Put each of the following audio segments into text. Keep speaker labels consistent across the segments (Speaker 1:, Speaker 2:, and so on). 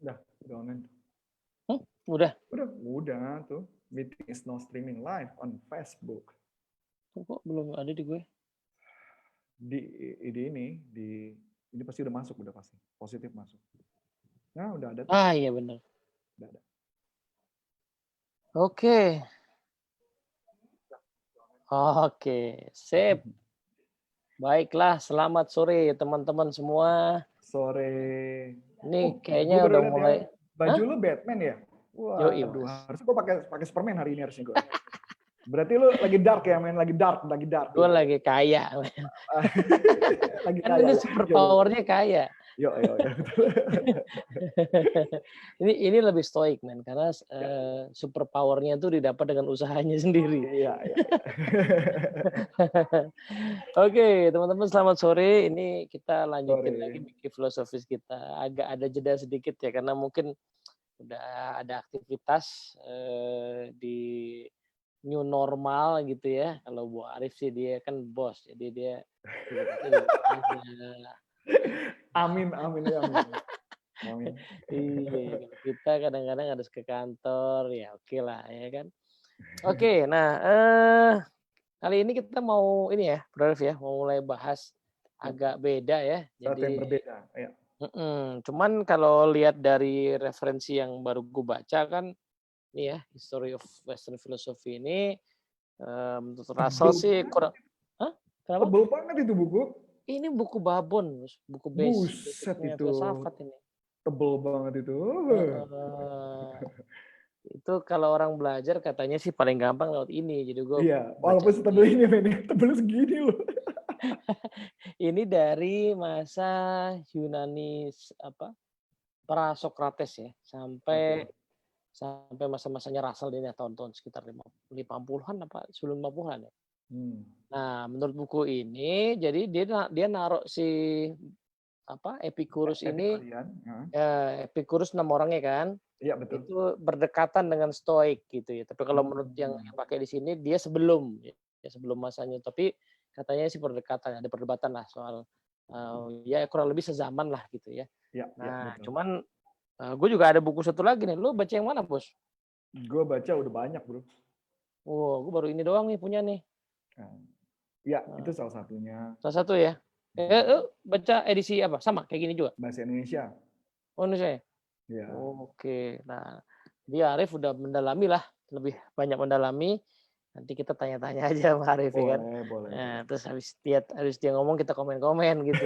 Speaker 1: Udah online.
Speaker 2: Udah.
Speaker 1: Udah tuh. Meeting is now streaming live on Facebook.
Speaker 2: Kok belum ada di gue?
Speaker 1: Di ini pasti udah masuk, udah pasti. Positif masuk. Nah, udah ada tuh.
Speaker 2: Ah, iya benar.
Speaker 1: Udah ada.
Speaker 2: Oke. Oke, sip. Baiklah, selamat sore teman-teman semua.
Speaker 1: Sore.
Speaker 2: Ini
Speaker 1: Gua
Speaker 2: kayaknya
Speaker 1: baru
Speaker 2: udah
Speaker 1: lihat
Speaker 2: mulai.
Speaker 1: ya, baju lu Batman ya?
Speaker 2: Yoi,
Speaker 1: Waduh,
Speaker 2: Mas.
Speaker 1: harusnya gua pakai Superman hari ini harusnya gua. Berarti lu lagi dark ya, main lagi dark.
Speaker 2: Gue lagi kaya.
Speaker 1: Lagi
Speaker 2: Kan
Speaker 1: kaya
Speaker 2: ini
Speaker 1: ya.
Speaker 2: super powernya kaya.
Speaker 1: Yo.
Speaker 2: ini lebih stoik, men, karena super powernya itu didapat dengan usahanya sendiri.
Speaker 1: Iya.
Speaker 2: Oke, teman-teman selamat sore. Ini kita lanjutin
Speaker 1: Sore.
Speaker 2: lagi bikin filosofis kita. Agak ada jeda sedikit ya, karena mungkin udah ada aktivitas di new normal gitu ya. Kalau Bu Arif sih dia kan bos, jadi dia
Speaker 1: Amin.
Speaker 2: Iya, kita kadang-kadang harus ke kantor, ya oke lah ya kan. Oke, nah kali ini kita mau ini ya, Bro Arif ya, mau mulai bahas agak beda ya.
Speaker 1: Satu yang
Speaker 2: Jadi
Speaker 1: berbeda. Ya.
Speaker 2: cuman kalau lihat dari referensi yang baru gue baca kan, ini ya, History of Western Philosophy ini menurut Russell sih kurang. Hah? Kenapa?
Speaker 1: Tebel banget itu buku.
Speaker 2: Ini buku babon, buku
Speaker 1: Buset
Speaker 2: basicnya
Speaker 1: itu.
Speaker 2: filsafat ini.
Speaker 1: Tebel banget itu.
Speaker 2: Itu kalau orang belajar katanya sih paling gampang lewat ini. Jadi gue
Speaker 1: walaupun setebel ini, tebel segini loh.
Speaker 2: Ini dari masa Yunani pra-Sokrates ya, sampai masa-masanya Russell ini tahun-tahun sekitar 50-an apa sebelum 50-an ya. Nah, menurut buku ini jadi dia naruh si Epicurus ini, Epicurus 6 orangnya kan.
Speaker 1: Iya, betul.
Speaker 2: Itu berdekatan dengan Stoik gitu ya. Tapi kalau menurut yang pakai di sini dia sebelum masanya. Tapi katanya sih berdekatan, ada perdebatan lah soal ya kurang lebih sezaman lah gitu ya. Nah, cuman gue juga ada buku satu lagi nih. Lu baca yang mana, Bos?
Speaker 1: Gue baca udah banyak, Bro.
Speaker 2: Gue baru ini doang nih punya nih.
Speaker 1: Ya, itu salah satunya.
Speaker 2: Salah satu ya. Baca edisi apa? Sama kayak gini juga?
Speaker 1: Bahasa Indonesia.
Speaker 2: Oh, Indonesia ya?
Speaker 1: Ya.
Speaker 2: Oke. Nah, dia Arif udah mendalami lah, lebih banyak mendalami. Nanti kita tanya-tanya aja sama Arif ya kan.
Speaker 1: Boleh.
Speaker 2: Nah, terus habis dia ngomong kita komen-komen gitu.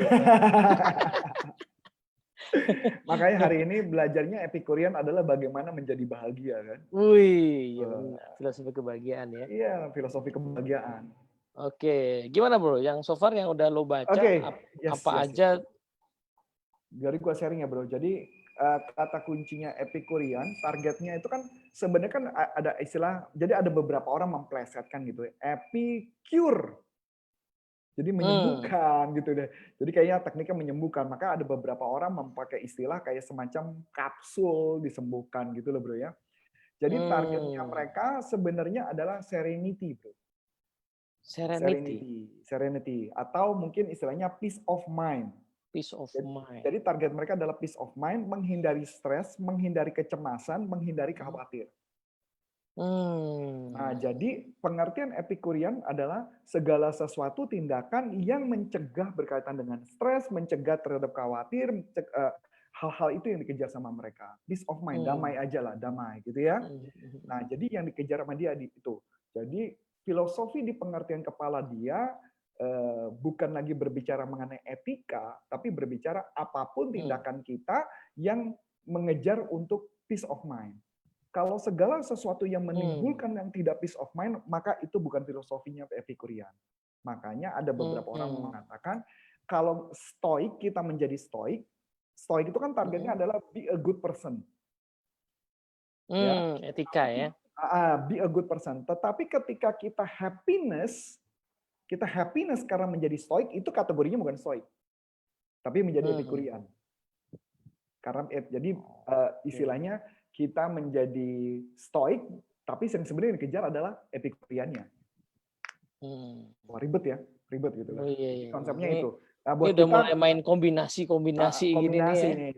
Speaker 1: Makanya hari ini belajarnya Epicurian adalah bagaimana menjadi bahagia kan.
Speaker 2: Wih, ya benar. Filosofi kebahagiaan ya.
Speaker 1: Iya, filosofi kebahagiaan.
Speaker 2: Oke, gimana Bro? Yang so far yang udah lo baca apa aja?
Speaker 1: Jadi gua sharing ya Bro. Jadi kata kuncinya Epicurian, targetnya itu kan sebenarnya kan ada istilah, jadi ada beberapa orang memplesetkan gitu ya. Epicure. Jadi menyembuhkan gitu deh. Jadi kayaknya tekniknya menyembuhkan. Maka ada beberapa orang memakai istilah kayak semacam kapsul disembuhkan gitu loh Bro ya. Jadi targetnya mereka sebenarnya adalah serenity Bro. Serenity. Atau mungkin istilahnya peace of mind.
Speaker 2: Peace of mind.
Speaker 1: Jadi target mereka adalah peace of mind, menghindari stres, menghindari kecemasan, menghindari khawatir. Nah, jadi pengertian Epicurian adalah segala sesuatu tindakan yang mencegah berkaitan dengan stres, mencegah terhadap khawatir, hal-hal itu yang dikejar sama mereka. Peace of mind, damai aja lah, damai gitu ya. Nah, jadi yang dikejar sama dia itu. Jadi filosofi di pengertian kepala dia bukan lagi berbicara mengenai etika, tapi berbicara apapun tindakan kita yang mengejar untuk peace of mind. Kalau segala sesuatu yang menimbulkan yang tidak peace of mind, maka itu bukan filosofinya Epicurian. Makanya ada beberapa orang mengatakan, kalau stoik, kita menjadi stoik, stoik itu kan targetnya adalah be a good person.
Speaker 2: Etika ya.
Speaker 1: Be a good person. Tetapi ketika kita happiness karena menjadi stoik, itu kategorinya bukan stoik. Tapi menjadi Epicurian. Karena jadi istilahnya kita menjadi stoik, tapi yang sebenarnya dikejar adalah Epicuriannya. Wah, ribet gitu lah.
Speaker 2: Iya.
Speaker 1: Konsepnya itu. Nah,
Speaker 2: Ini
Speaker 1: buat
Speaker 2: udah
Speaker 1: kita
Speaker 2: mulai main kombinasi-kombinasi gini nih
Speaker 1: kombinasi
Speaker 2: ya.
Speaker 1: nih.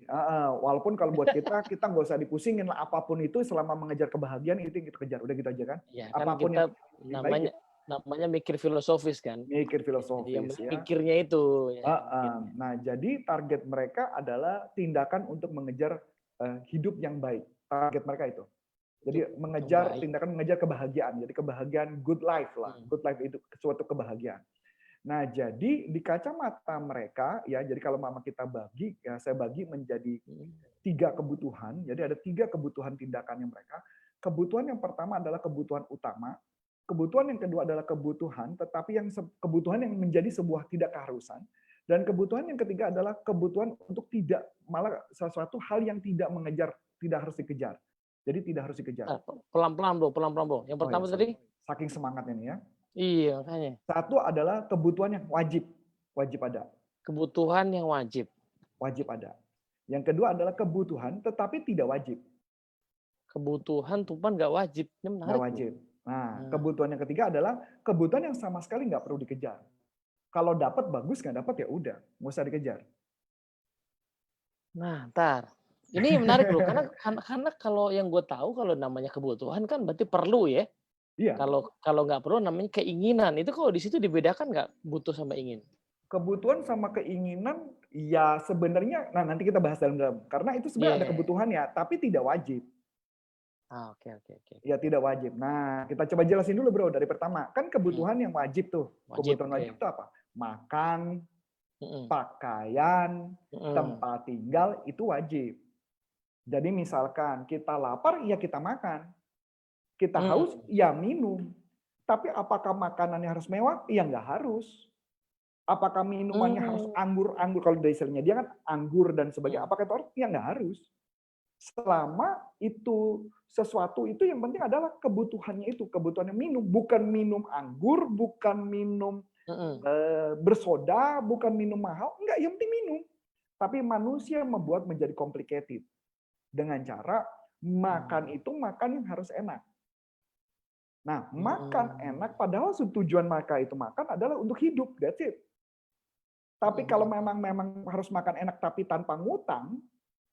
Speaker 1: Walaupun kalau buat kita nggak usah dipusingin lah, apapun itu selama mengejar kebahagiaan itu yang kita kejar. Udah gitu aja kan.
Speaker 2: Ya kan
Speaker 1: Apapun yang
Speaker 2: kita
Speaker 1: lebih baik
Speaker 2: namanya
Speaker 1: ya
Speaker 2: namanya mikir filosofis kan.
Speaker 1: mikir
Speaker 2: Ya, jadi yang
Speaker 1: filosofis
Speaker 2: penting
Speaker 1: ya.
Speaker 2: mikirnya itu ya mikirnya.
Speaker 1: Nah, jadi target mereka adalah tindakan untuk mengejar hidup yang baik. Target mereka itu. Jadi
Speaker 2: Hidup yang baik.
Speaker 1: tindakan mengejar kebahagiaan. Jadi kebahagiaan good life lah.
Speaker 2: Hmm.
Speaker 1: Good life itu suatu kebahagiaan. Nah, jadi di kacamata mereka ya, jadi kalau mama kita bagi ya, saya bagi menjadi 3 kebutuhan. Jadi ada 3 kebutuhan tindakannya mereka. Kebutuhan yang pertama adalah kebutuhan utama. Kebutuhan yang kedua adalah kebutuhan, tetapi kebutuhan yang menjadi sebuah tidak keharusan. Dan kebutuhan yang ketiga adalah kebutuhan untuk tidak, malah sesuatu hal yang tidak mengejar, tidak harus dikejar. Jadi tidak harus dikejar.
Speaker 2: Pelan-pelan bro, pelan-pelan bro. Yang
Speaker 1: Oh ya,
Speaker 2: pertama
Speaker 1: sorry.
Speaker 2: tadi?
Speaker 1: Saking semangatnya nih ya.
Speaker 2: Iya makanya.
Speaker 1: Satu adalah kebutuhan yang wajib ada.
Speaker 2: Kebutuhan yang wajib.
Speaker 1: Wajib ada. Yang kedua adalah kebutuhan tetapi tidak wajib.
Speaker 2: Kebutuhan tupan nggak wajib. Ini
Speaker 1: Nggak
Speaker 2: menarik.
Speaker 1: wajib.
Speaker 2: Bro.
Speaker 1: Nah, kebutuhan yang ketiga adalah kebutuhan yang sama sekali nggak perlu dikejar. Kalau dapat bagus, nggak dapat ya udah, nggak usah dikejar.
Speaker 2: Nah, ntar. Ini menarik loh, karena kalau yang gue tahu kalau namanya kebutuhan kan berarti perlu ya.
Speaker 1: Iya.
Speaker 2: Kalau nggak perlu namanya keinginan. Itu kalau di situ dibedakan nggak butuh sama ingin?
Speaker 1: Kebutuhan sama keinginan ya sebenarnya, nah nanti kita bahas dalam. Karena itu sebenarnya ada kebutuhan ya, tapi tidak wajib.
Speaker 2: Oke.
Speaker 1: Ya tidak wajib. Nah, kita coba jelasin dulu bro dari pertama. Kan kebutuhan yang wajib tuh. Kebutuhan wajib itu apa? Makan, pakaian, tempat tinggal itu wajib. Jadi misalkan kita lapar, ya kita makan. Kita haus, ya minum. Tapi apakah makanannya harus mewah? Ya nggak harus. Apakah minumannya harus anggur-anggur? Kalau dari istilahnya dia kan anggur dan sebagainya. Apakah itu harus? Ya nggak harus. Selama itu sesuatu itu yang penting adalah kebutuhannya itu. Kebutuhannya minum. Bukan minum anggur, bukan minum bersoda, bukan minum mahal. Enggak, yang penting minum. Tapi manusia membuat menjadi complicated. Dengan cara makan itu makan yang harus enak. Nah, makan enak padahal tujuan maka itu makan adalah untuk hidup, that's it. Tapi kalau memang harus makan enak tapi tanpa ngutang,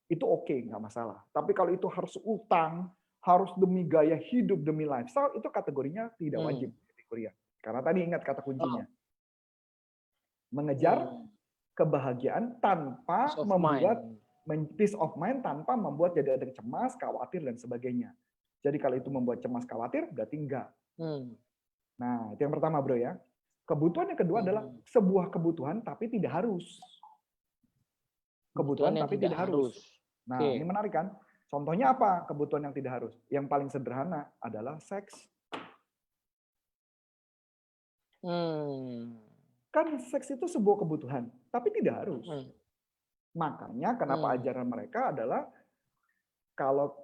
Speaker 1: itu oke, nggak masalah. Tapi kalau itu harus utang, harus demi gaya hidup, demi lifestyle, itu kategorinya tidak wajib di kuliah. Karena tadi ingat kata kuncinya. Mengejar kebahagiaan tanpa membuat peace of mind tanpa membuat jadi ada cemas, khawatir, dan sebagainya. Jadi kalau itu membuat cemas, khawatir, berarti enggak. Nah, itu yang pertama bro ya. Kebutuhan yang kedua adalah sebuah kebutuhan tapi tidak harus. Kebutuhan tapi tidak harus. Nah, ini menarik kan? Contohnya apa kebutuhan yang tidak harus? Yang paling sederhana adalah seks. Kan seks itu sebuah kebutuhan, tapi tidak harus. Makanya kenapa ajaran mereka adalah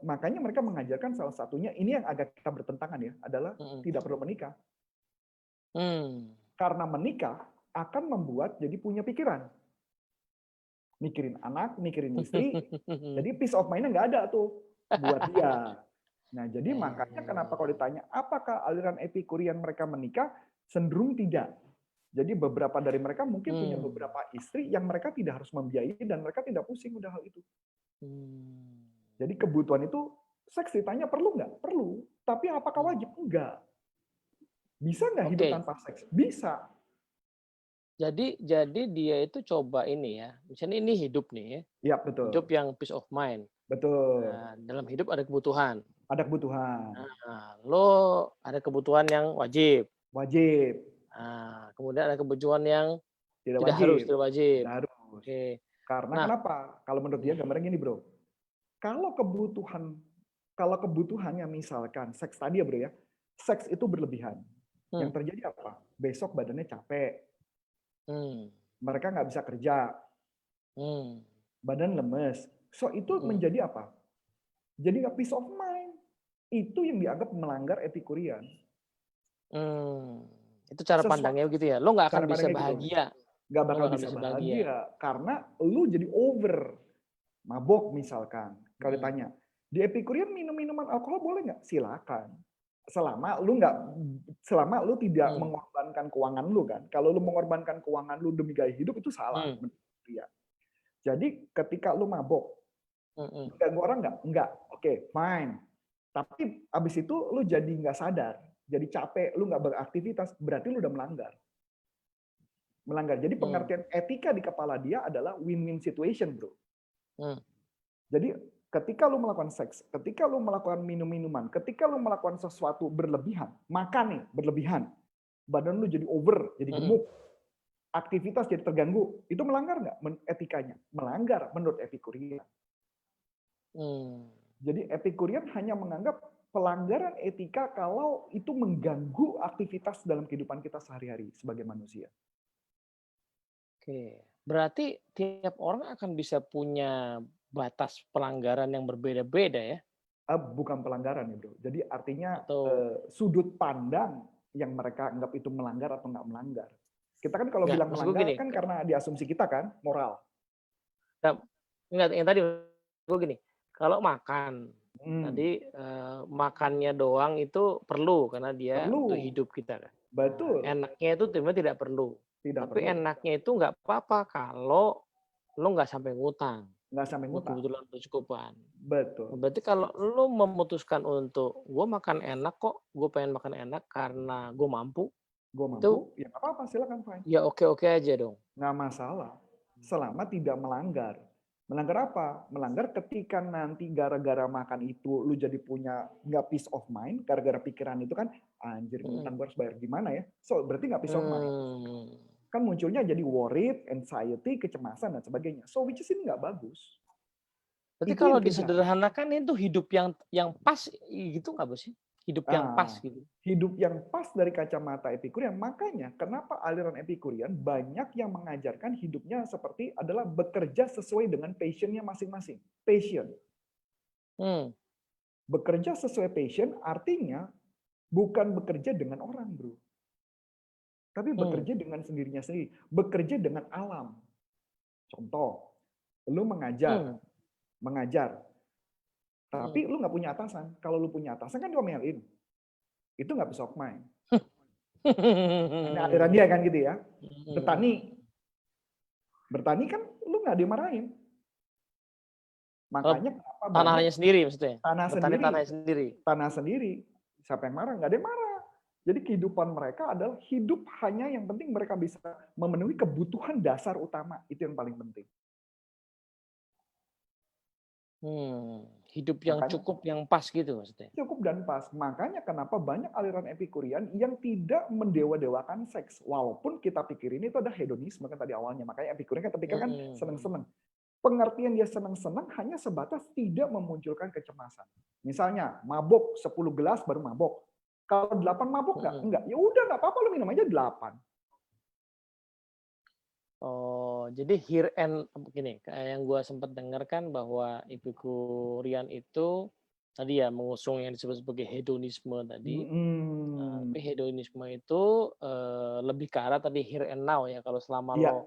Speaker 1: makanya mereka mengajarkan salah satunya ini yang agak kita bertentangan ya, adalah tidak perlu menikah. Karena menikah akan membuat jadi punya pikiran. Mikirin anak, mikirin istri, jadi peace of mind-nya nggak ada tuh buat dia. Nah, jadi makanya kenapa kalau ditanya apakah aliran Epikurian mereka menikah, cenderung tidak. Jadi beberapa dari mereka mungkin punya beberapa istri yang mereka tidak harus membiayai dan mereka tidak pusing udah hal itu. Jadi kebutuhan itu, seks ditanya perlu nggak? Perlu. Tapi apakah wajib? Enggak. Bisa nggak hidup tanpa seks? Bisa.
Speaker 2: Jadi dia itu coba ini ya, misalnya ini hidup nih ya.
Speaker 1: Iya, betul.
Speaker 2: Hidup yang peace of mind.
Speaker 1: Betul.
Speaker 2: Nah, dalam hidup ada kebutuhan.
Speaker 1: Ada kebutuhan.
Speaker 2: Nah, lo ada kebutuhan yang wajib.
Speaker 1: Wajib.
Speaker 2: Nah, kemudian ada kebutuhan yang
Speaker 1: tidak
Speaker 2: harus, tidak wajib.
Speaker 1: Tidak harus.
Speaker 2: Oke.
Speaker 1: Karena kenapa? Kalau menurut dia gambarnya gini, bro. Kalau kebutuhannya misalkan seks tadi ya, bro ya. Seks itu berlebihan. Yang terjadi apa? Besok badannya capek. Mereka nggak bisa kerja. Badan lemes. So itu menjadi apa? Jadi nggak peace of mind. Itu yang dianggap melanggar Epikurian.
Speaker 2: Itu cara pandangnya begitu ya. Lo nggak akan bisa bahagia.
Speaker 1: Nggak bakal bisa bahagia. Karena lo jadi over. Mabok misalkan. Kalau ditanya, di Epikurian minum minuman alkohol boleh nggak? Silakan. selama lu tidak
Speaker 2: Hmm.
Speaker 1: mengorbankan keuangan lu kan. Kalau lu mengorbankan keuangan lu demi gaya hidup itu salah
Speaker 2: Hmm.
Speaker 1: menurut dia. Jadi ketika lu mabok,
Speaker 2: Hmm.
Speaker 1: ganggu orang nggak? Enggak. Oke, fine. Tapi abis itu lu jadi nggak sadar, jadi capek, lu nggak beraktivitas, berarti lu udah melanggar. Melanggar. Jadi
Speaker 2: Hmm.
Speaker 1: pengertian etika di kepala dia adalah win-win situation, bro.
Speaker 2: Hmm.
Speaker 1: Jadi ketika lu melakukan seks, ketika lu melakukan minum-minuman, ketika lu melakukan sesuatu berlebihan, makan nih berlebihan, badan lu jadi over, jadi
Speaker 2: Hmm.
Speaker 1: gemuk, aktivitas jadi terganggu, itu melanggar nggak etikanya? Melanggar menurut Epikurian.
Speaker 2: Hmm.
Speaker 1: Jadi Epikurian hanya menganggap pelanggaran etika kalau itu mengganggu aktivitas dalam kehidupan kita sehari-hari sebagai manusia.
Speaker 2: Oke. Berarti tiap orang akan bisa punya batas pelanggaran yang berbeda-beda ya?
Speaker 1: Bukan pelanggaran ya, bro. Jadi artinya
Speaker 2: Atau
Speaker 1: sudut pandang yang mereka anggap itu melanggar atau nggak melanggar. Kita kan kalau
Speaker 2: enggak?
Speaker 1: bilang
Speaker 2: Maksud gue
Speaker 1: melanggar
Speaker 2: gini,
Speaker 1: kan karena diasumsi kita kan moral.
Speaker 2: Enggak, enggak, yang tadi gue gini, kalau makan,
Speaker 1: Hmm,
Speaker 2: tadi, makannya doang itu perlu karena dia untuk
Speaker 1: perlu,
Speaker 2: hidup kita kan. Nah,
Speaker 1: betul,
Speaker 2: enaknya itu sebenarnya tidak perlu.
Speaker 1: tidak
Speaker 2: Tapi
Speaker 1: perlu,
Speaker 2: enaknya itu nggak apa-apa kalau lo nggak sampai ngutang,
Speaker 1: nggak sampai ngutang,
Speaker 2: betul-betul kecukupan.
Speaker 1: betul.
Speaker 2: Berarti kalau lo memutuskan untuk, "Gue makan enak kok, gue pengen makan enak karena gue mampu,"
Speaker 1: Gue mampu,
Speaker 2: itu
Speaker 1: ya nggak apa-apa, silakan fine.
Speaker 2: ya oke-oke aja dong.
Speaker 1: Nggak masalah. Selama tidak melanggar. Melanggar apa? Melanggar ketika nanti gara-gara makan itu lu jadi punya nggak peace of mind, gara-gara pikiran itu kan, anjir ini
Speaker 2: Mhm.
Speaker 1: utang gue harus bayar gimana ya? So, berarti nggak peace of mind.
Speaker 2: Mmm.
Speaker 1: Kan munculnya jadi worried, anxiety, kecemasan, dan sebagainya. So, which is ini nggak bagus.
Speaker 2: Berarti
Speaker 1: Itu
Speaker 2: kalau
Speaker 1: yang dikejar.
Speaker 2: disederhanakan itu hidup yang pas gitu nggak Bos sih? Hidup yang pas
Speaker 1: Ah,
Speaker 2: gitu?
Speaker 1: hidup yang pas dari kacamata Epikurian. Makanya kenapa aliran Epikurian banyak yang mengajarkan hidupnya seperti adalah bekerja sesuai dengan passion-nya masing-masing. Passion.
Speaker 2: Hmm.
Speaker 1: Bekerja sesuai passion artinya bukan bekerja dengan orang, bro. Tapi
Speaker 2: Hmm.
Speaker 1: bekerja dengan sendirinya sendiri. Bekerja dengan alam. Contoh, lu mengajar.
Speaker 2: Hmm.
Speaker 1: Mengajar. Tapi
Speaker 2: Mhm.
Speaker 1: lu nggak punya atasan. Kalau lu punya atasan kan diomelin. Itu nggak peace of mind. Ini aliran dia kan gitu ya. Bertani. Bertani kan lu nggak dimarahin.
Speaker 2: Oh,
Speaker 1: Makanya kenapa banyak
Speaker 2: tanahnya sendiri maksudnya?
Speaker 1: tanah
Speaker 2: Bertani
Speaker 1: sendiri.
Speaker 2: tanahnya sendiri?
Speaker 1: Tanah sendiri. Siapa yang marah? Nggak ada yang marah. Jadi kehidupan mereka adalah hidup hanya yang penting mereka bisa memenuhi kebutuhan dasar utama. Itu yang paling penting.
Speaker 2: Hidup yang
Speaker 1: Makanya
Speaker 2: cukup, yang pas gitu maksudnya?
Speaker 1: cukup dan pas. Makanya kenapa banyak aliran Epikurian yang tidak mendewa-dewakan seks. Walaupun kita pikirin itu ada hedonisme kan tadi awalnya. Makanya Epikurian kan terpikir kan
Speaker 2: Mhm.
Speaker 1: seneng-seneng. Pengertian dia seneng-seneng hanya sebatas tidak memunculkan kecemasan. Misalnya mabok 10 gelas baru mabok. Kalau 8 mabok nggak?
Speaker 2: Mhm.
Speaker 1: Enggak. Ya udah nggak apa-apa lu minum aja 8.
Speaker 2: Oh, jadi here and begini, kayak yang gua sempat dengar kan bahwa Epikurian itu tadi ya mengusung yang disebut sebagai hedonisme tadi.
Speaker 1: Mhm.
Speaker 2: Tapi hedonisme itu, lebih ke arah tadi here and now ya, kalau selama
Speaker 1: Iya,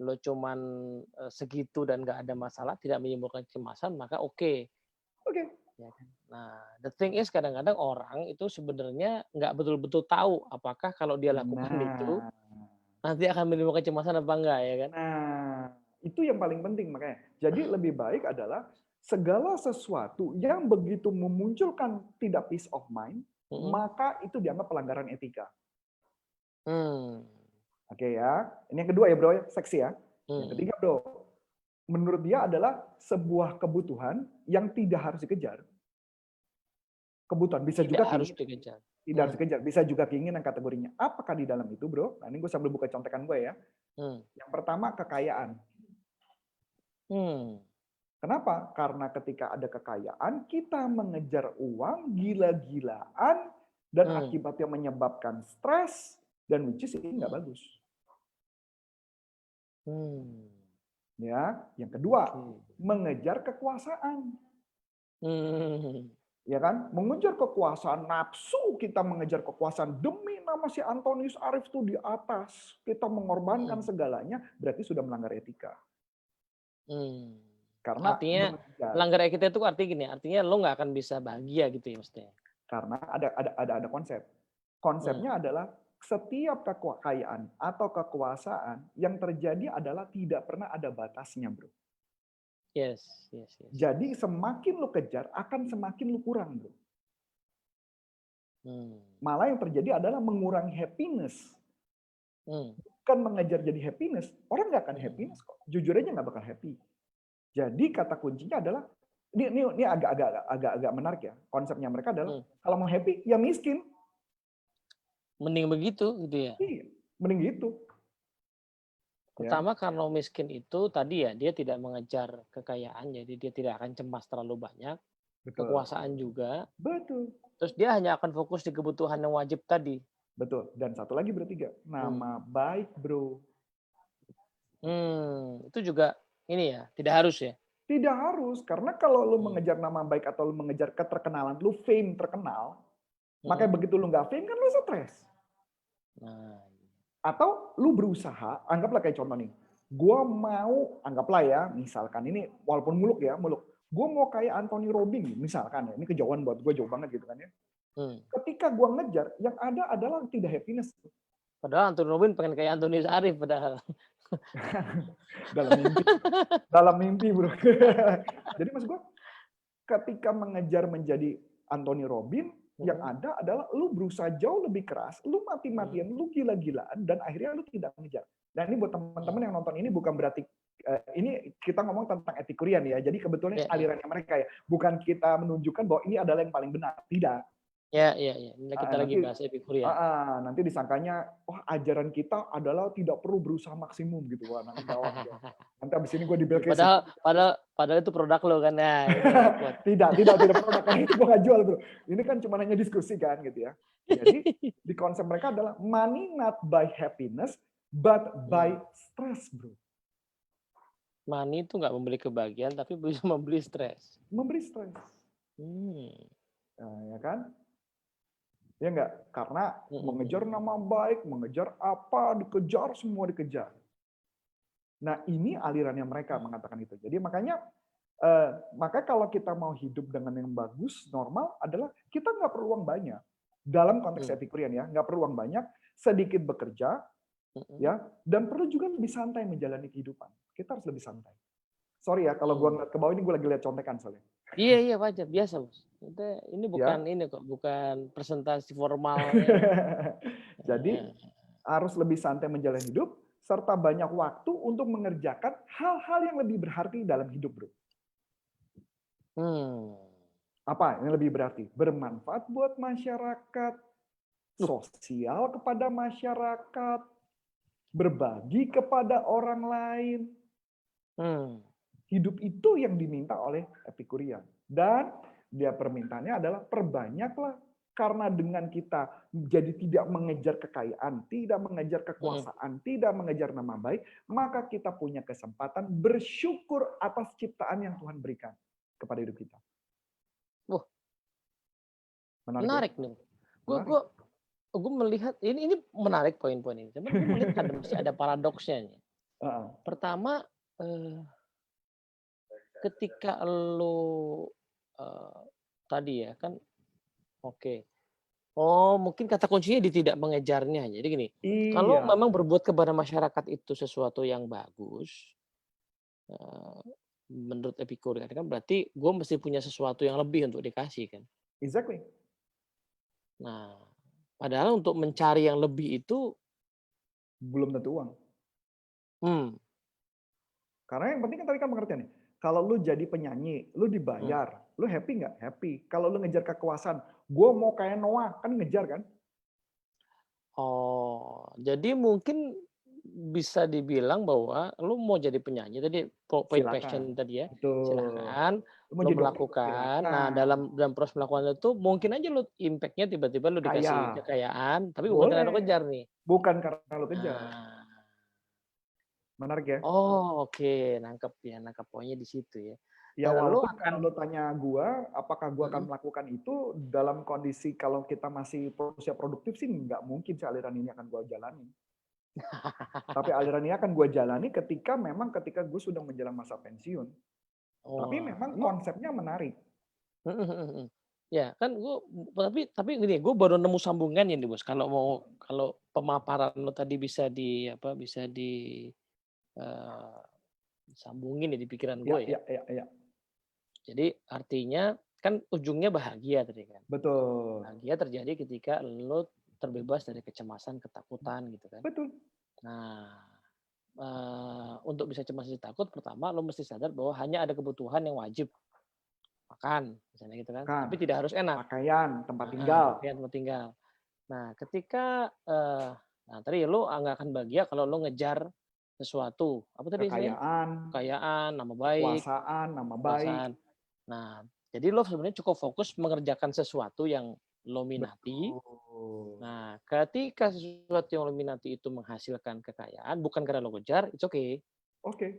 Speaker 2: lo cuman, segitu dan nggak ada masalah, tidak menimbulkan kecemasan, maka oke,
Speaker 1: oke.
Speaker 2: ya kan. Nah, the thing is kadang-kadang orang itu sebenarnya nggak betul-betul tahu apakah kalau dia lakukan itu,
Speaker 1: Nah,
Speaker 2: nanti akan menimbulkan kecemasan apa enggak, ya kan?
Speaker 1: nah, itu yang paling penting makanya. Jadi lebih baik adalah segala sesuatu yang begitu memunculkan tidak peace of mind,
Speaker 2: Mhm.
Speaker 1: maka itu dianggap pelanggaran etika.
Speaker 2: Mmm.
Speaker 1: Oke ya. Ini yang kedua ya, Bro, ya, seksi ya. Yang
Speaker 2: Mhm.
Speaker 1: ketiga, Bro, menurut dia adalah sebuah kebutuhan yang tidak harus dikejar. Kebutuhan bisa
Speaker 2: Tidak
Speaker 1: juga
Speaker 2: harus
Speaker 1: keinginan,
Speaker 2: dikejar.
Speaker 1: tidak harus
Speaker 2: Mmm.
Speaker 1: dikejar, bisa juga keinginan kategorinya. Apakah di dalam itu, Bro? Nah, ini gue sambil buka contekan gue ya.
Speaker 2: Mmm.
Speaker 1: Yang pertama kekayaan.
Speaker 2: Mmm.
Speaker 1: Kenapa? Karena ketika ada kekayaan, kita mengejar uang gila-gilaan dan
Speaker 2: Mmm.
Speaker 1: akibatnya menyebabkan stres dan which is ini nggak
Speaker 2: Mhm.
Speaker 1: bagus.
Speaker 2: Mmm.
Speaker 1: Ya, yang kedua,
Speaker 2: Oke.
Speaker 1: mengejar kekuasaan.
Speaker 2: Mmm.
Speaker 1: Ya kan? Mengejar kekuasaan, nafsu kita mengejar kekuasaan demi nama si Antonius Arif itu di atas. Kita mengorbankan
Speaker 2: Mhm.
Speaker 1: segalanya, berarti sudah melanggar etika.
Speaker 2: Mmm.
Speaker 1: Karena
Speaker 2: Artinya
Speaker 1: mengejar.
Speaker 2: melanggar etika itu artinya gini, artinya lo nggak akan bisa bahagia gitu ya maksudnya?
Speaker 1: Karena ada konsep.
Speaker 2: Hmm.
Speaker 1: Konsepnya adalah setiap kekayaan atau kekuasaan yang terjadi adalah tidak pernah ada batasnya, bro.
Speaker 2: Yes, yes, yes.
Speaker 1: Jadi semakin lu kejar, akan semakin lu kurang, bro. Malah yang terjadi adalah mengurangi happiness. Bukan mengejar jadi happiness. Orang nggak akan happiness kok. Jujur aja nggak bakal happy. Jadi kata kuncinya adalah, ini agak menarik ya. Konsepnya mereka adalah, kalau mau happy, ya miskin.
Speaker 2: Mending begitu gitu ya.
Speaker 1: Iya, mending gitu.
Speaker 2: Pertama karena miskin itu tadi ya, dia tidak mengejar kekayaan, jadi dia tidak akan cemas terlalu banyak.
Speaker 1: Betul.
Speaker 2: Kekuasaan juga.
Speaker 1: Betul.
Speaker 2: Terus dia hanya akan fokus di kebutuhan yang wajib tadi.
Speaker 1: Betul. Dan satu lagi bertiga, nama baik, bro.
Speaker 2: Itu juga ini ya, tidak harus ya.
Speaker 1: Tidak harus, karena kalau lu mengejar nama baik atau lu mengejar keterkenalan, lu fame terkenal, makanya begitu lu nggak fame kan lu stres.
Speaker 2: Nah.
Speaker 1: Atau lu berusaha, anggaplah kayak contoh nih, gua mau, anggaplah ya, misalkan ini walaupun muluk ya, gua mau kayak Anthony Robbins misalkan ya, ini kejauhan buat gua, jauh banget gitu kan ya. Ketika gua ngejar, yang ada adalah tidak happiness.
Speaker 2: Padahal Anthony Robbins pengen kayak Antonius Arif padahal.
Speaker 1: dalam mimpi bro. Jadi maksud gua, ketika mengejar menjadi Anthony Robbins, yang ada adalah lu berusaha jauh lebih keras, lu mati-matian, lu gila-gilaan, dan akhirnya lu tidak mengejar. Dan ini buat teman-teman yang nonton ini bukan berarti, ini kita ngomong tentang epikurian ya, jadi kebetulan alirannya mereka ya, bukan kita menunjukkan bahwa ini adalah yang paling benar, tidak.
Speaker 2: Ya. Kita lagi bahas epikurian.
Speaker 1: Nanti disangkanya, wah ajaran kita adalah tidak perlu berusaha maksimum gitu. Wah, nanti gawat ya. Nanti abis ini gue dibelkesi.
Speaker 2: Padahal itu produk lo kan ya.
Speaker 1: Tidak produk, karena itu gue nggak jual bro. Ini kan cuma hanya diskusi kan gitu ya. Jadi di konsep mereka adalah money not by happiness, but by stress bro.
Speaker 2: Money itu nggak membeli kebahagiaan, tapi bisa membeli stres.
Speaker 1: Memberi stres. Nah, ya kan? Ya enggak? Karena mengejar nama baik, mengejar apa, dikejar, semua dikejar. Nah, ini alirannya mereka mengatakan itu. Jadi makanya kalau kita mau hidup dengan yang bagus, normal, adalah kita nggak perlu uang banyak. Dalam konteks epikurian ya, nggak perlu uang banyak, sedikit bekerja, ya, dan perlu juga lebih santai menjalani kehidupan. Kita harus lebih santai. Sorry ya, kalau gue ngeliat ke bawah ini gue lagi lihat contekan soalnya.
Speaker 2: Iya wajar, biasa bos. Ini bukan ini kok, bukan presentasi formal.
Speaker 1: Jadi harus lebih santai menjalani hidup, serta banyak waktu untuk mengerjakan hal-hal yang lebih berarti dalam hidup, bro. Apa yang lebih berarti? Bermanfaat buat masyarakat, sosial kepada masyarakat, berbagi kepada orang lain. Hidup itu yang diminta oleh epikurian. Dan dia permintaannya adalah perbanyaklah. Karena dengan kita jadi tidak mengejar kekayaan, tidak mengejar kekuasaan, tidak mengejar nama baik, maka kita punya kesempatan bersyukur atas ciptaan yang Tuhan berikan kepada hidup kita.
Speaker 2: Wah, menarik nih. Gue melihat ini menarik poin-poin ini. Cuman gue melihat masih ada paradoksnya nih. Pertama, ketika lo tadi ya kan, mungkin kata kuncinya di tidak mengejarnya. Jadi gini, kalau memang berbuat kepada masyarakat itu sesuatu yang bagus, menurut Epikurian kan berarti gue mesti punya sesuatu yang lebih untuk dikasih kan.
Speaker 1: Exactly.
Speaker 2: Nah, padahal untuk mencari yang lebih itu
Speaker 1: belum tentu uang. Karena yang penting kan tadi kan pengertian nih. Kalau lu jadi penyanyi, lu dibayar, lu happy nggak? Happy. Kalau lu ngejar kekuasaan, gue mau kayak Noah, kan ngejar kan?
Speaker 2: Jadi mungkin bisa dibilang bahwa lu mau jadi penyanyi tadi, point passion tadi ya, silakan, lu melakukan. Nah, dalam proses melakukan itu mungkin aja lu impact-nya tiba-tiba lu dikasih kekayaan, tapi bukan karena lu kejar nih.
Speaker 1: Bukan karena lu kejar. Menarik ya?
Speaker 2: Nangkep poinnya di situ ya.
Speaker 1: Ya walaupun kalau lu tanya gua, apakah gua akan melakukan itu dalam kondisi kalau kita masih usia produktif sih nggak mungkin sih aliran ini akan gua jalani. Tapi aliran ini akan gua jalani ketika gue sudah menjelang masa pensiun. Tapi memang konsepnya menarik.
Speaker 2: Ya kan tapi gini, gue baru nemu sambungannya nih Bos. Kalau pemaparan lo tadi bisa di apa bisa di eh, sambungin ya di pikiran
Speaker 1: Ya,
Speaker 2: gue ya.
Speaker 1: ya, ya, ya.
Speaker 2: Jadi artinya kan ujungnya bahagia tadi kan.
Speaker 1: Betul.
Speaker 2: Bahagia terjadi ketika lo terbebas dari kecemasan, ketakutan gitu kan.
Speaker 1: Betul.
Speaker 2: Nah, untuk bisa cemas dan takut, pertama lo mesti sadar bahwa hanya ada kebutuhan yang wajib, makan, misalnya gitu kan.
Speaker 1: Kan,
Speaker 2: Tapi tidak harus enak.
Speaker 1: pakaian, tempat tinggal,
Speaker 2: Pakaian tempat tinggal. Nah, ketika nah tadi lo nggak akan bahagia kalau lo ngejar sesuatu. Apa tadi istilahnya?
Speaker 1: kekayaan,
Speaker 2: Kekayaan, nama baik,
Speaker 1: kekuasaan, nama baik.
Speaker 2: kekuasaan. Nah, jadi lo sebenarnya cukup fokus mengerjakan sesuatu yang lo minati.
Speaker 1: Betul.
Speaker 2: Nah, ketika sesuatu yang lo minati itu menghasilkan kekayaan, bukan karena lo kejar, it's okay.
Speaker 1: Oke,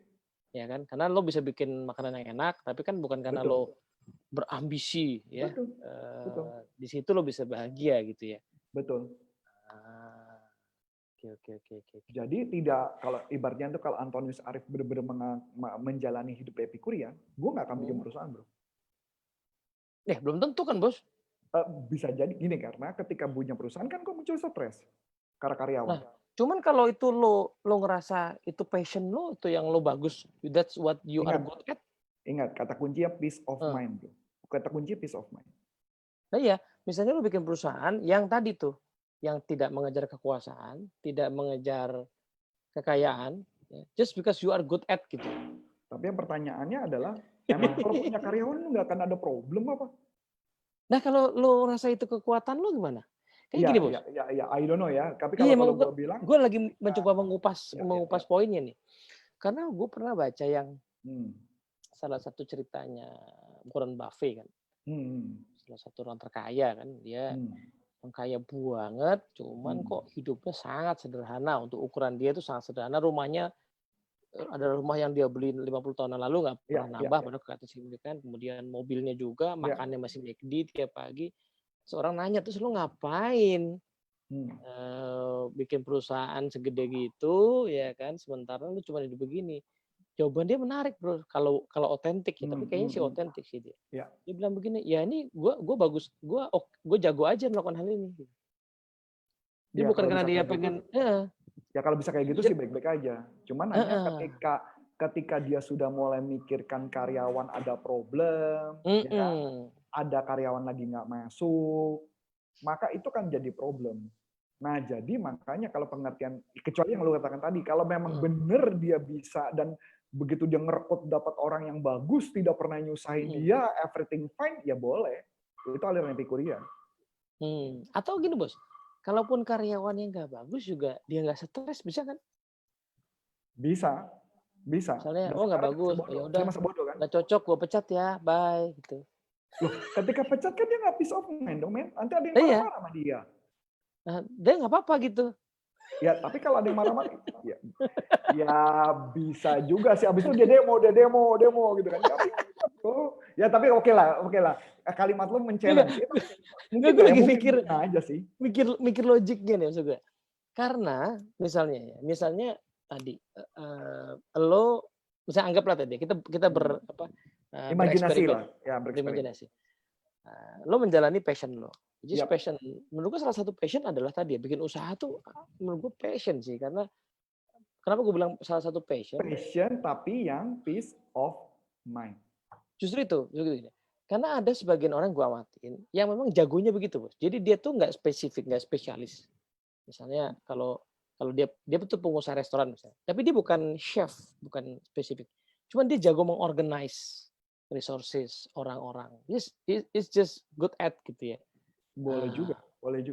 Speaker 2: Ya kan? Karena lo bisa bikin makanan yang enak, tapi kan bukan karena
Speaker 1: betul.
Speaker 2: lo berambisi ya.
Speaker 1: Betul. Betul.
Speaker 2: Di situ lo bisa bahagia gitu ya.
Speaker 1: Betul.
Speaker 2: Ah, oke.
Speaker 1: Jadi tidak, kalau ibaratnya itu kalau Antonius Arif benar-benar menjalani hidup epikurian, gue nggak akan bikin perusahaan, bro.
Speaker 2: Belum tentu kan, Bos.
Speaker 1: Bisa jadi gini, karena ketika punya perusahaan kan gue muncul stres karena karyawan.
Speaker 2: Nah, cuman kalau itu lo ngerasa itu passion lo, itu yang lo bagus, that's what you are good at.
Speaker 1: Ingat, kata kuncinya peace of
Speaker 2: Eh.
Speaker 1: mind, bro. Kata kunci peace of mind.
Speaker 2: Nah iya, misalnya lo bikin perusahaan yang tadi tuh, yang tidak mengejar kekuasaan, tidak mengejar kekayaan, just because you are good at gitu.
Speaker 1: Tapi yang pertanyaannya adalah, emang kalau punya karyawan lu nggak akan ada problem apa?
Speaker 2: Nah kalau lo rasa itu kekuatan lo gimana? Kayak gini Bos.
Speaker 1: Ya, I don't know ya. Tapi
Speaker 2: Iya,
Speaker 1: kalau gue bilang,
Speaker 2: gue lagi mencoba mengupas
Speaker 1: ya.
Speaker 2: poinnya nih. Karena gue pernah baca yang salah satu ceritanya Warren Buffett kan. Salah satu orang terkaya kan. Dia orang kaya banget, cuman kok hidupnya sangat sederhana. Untuk ukuran dia itu sangat sederhana. Rumahnya ada rumah yang dia beli 50 tahun yang lalu nggak pernah nambah, padahal ke atas ini kan. Kemudian mobilnya juga, makannya masih McD tiap pagi. Seorang nanya, terus lo ngapain bikin perusahaan segede gitu, ya kan? Sementara lu cuma hidup begini. Jawaban dia menarik, bro. Kalau otentik ya, tapi kayaknya sih otentik sih dia. Dia bilang begini, ya ini gue bagus, gue jago aja melakukan hal ini. Jadi bukan karena dia pengen.
Speaker 1: Ya kalau bisa kayak gitu sih baik-baik aja. Cuman hanya ketika dia sudah mulai mikirkan karyawan ada problem, ya, ada karyawan lagi nggak masuk, maka itu kan jadi problem. Nah, jadi makanya kalau pengertian, kecuali yang lu katakan tadi, kalau memang benar dia bisa dan begitu dia ngerekrut dapat orang yang bagus, tidak pernah nyusahin dia, everything fine, ya boleh. Itu aliran epikurian.
Speaker 2: Atau gini Bos, kalaupun karyawannya nggak bagus juga dia nggak stres, bisa kan?
Speaker 1: Bisa.
Speaker 2: Misalnya, nggak bagus, ya udah, nggak cocok, gue pecat ya, bye gitu.
Speaker 1: Loh, ketika pecat kan dia nggak peace of mind dong, men. Nanti ada yang marah-marah sama dia.
Speaker 2: Nah, dia nggak apa-apa gitu.
Speaker 1: Ya, tapi kalau ada yang marah-marah, ya bisa juga sih. Abis itu dia demo gitu kan. Ya tapi oke lah. Kalimat lo men-challenge.
Speaker 2: Mungkin gue lagi
Speaker 1: aja sih.
Speaker 2: Mikir logiknya nih maksud gue. Karena misalnya tadi lo misalnya anggaplah tadi kita
Speaker 1: imajinasi lah. Ya, berimajinasi.
Speaker 2: Lo menjalani passion lo. Jadi passion, menurut gue salah satu passion adalah tadi ya, bikin usaha tuh menurut gue passion sih, karena kenapa gue bilang salah satu passion?
Speaker 1: Passion tapi yang peace of mind.
Speaker 2: Justru itu, karena ada sebagian orang gue amatin yang memang jagonya begitu Bos. Jadi dia tuh nggak spesifik, nggak spesialis. Misalnya kalau dia betul pengusaha restoran misalnya, tapi dia bukan chef, bukan spesifik. Cuman dia jago mengorganize resources orang-orang. He's just good at gitu ya.
Speaker 1: Boleh juga.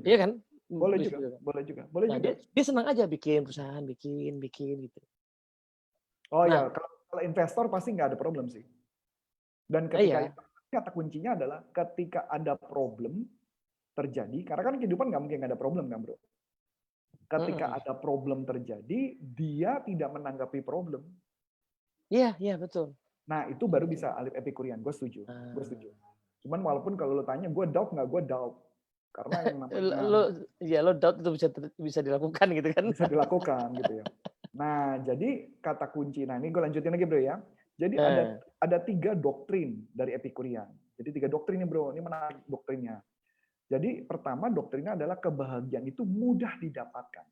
Speaker 2: Iya kan?
Speaker 1: Boleh juga.
Speaker 2: Dia senang aja bikin perusahaan, bikin gitu.
Speaker 1: Oh ya, kalau investor pasti nggak ada problem sih. Dan ketika kata kuncinya adalah ketika ada problem terjadi, karena kan kehidupan nggak mungkin nggak ada problem kan, bro. Ketika ada problem terjadi, dia tidak menanggapi problem.
Speaker 2: Iya, betul.
Speaker 1: Nah, itu baru bisa alif epikurian. Gue setuju. Cuman walaupun kalau lo tanya, gue doubt nggak? Gue doubt. Karena yang namanya...
Speaker 2: lo doubt itu bisa dilakukan gitu kan?
Speaker 1: Bisa dilakukan gitu ya. Nah, jadi kata kunci. Nah, ini gue lanjutin lagi, bro ya. Jadi ada 3 doktrin dari epikurian. Jadi 3 doktrin nih bro, ini menarik doktrinnya. Jadi pertama doktrinnya adalah kebahagiaan itu mudah didapatkan.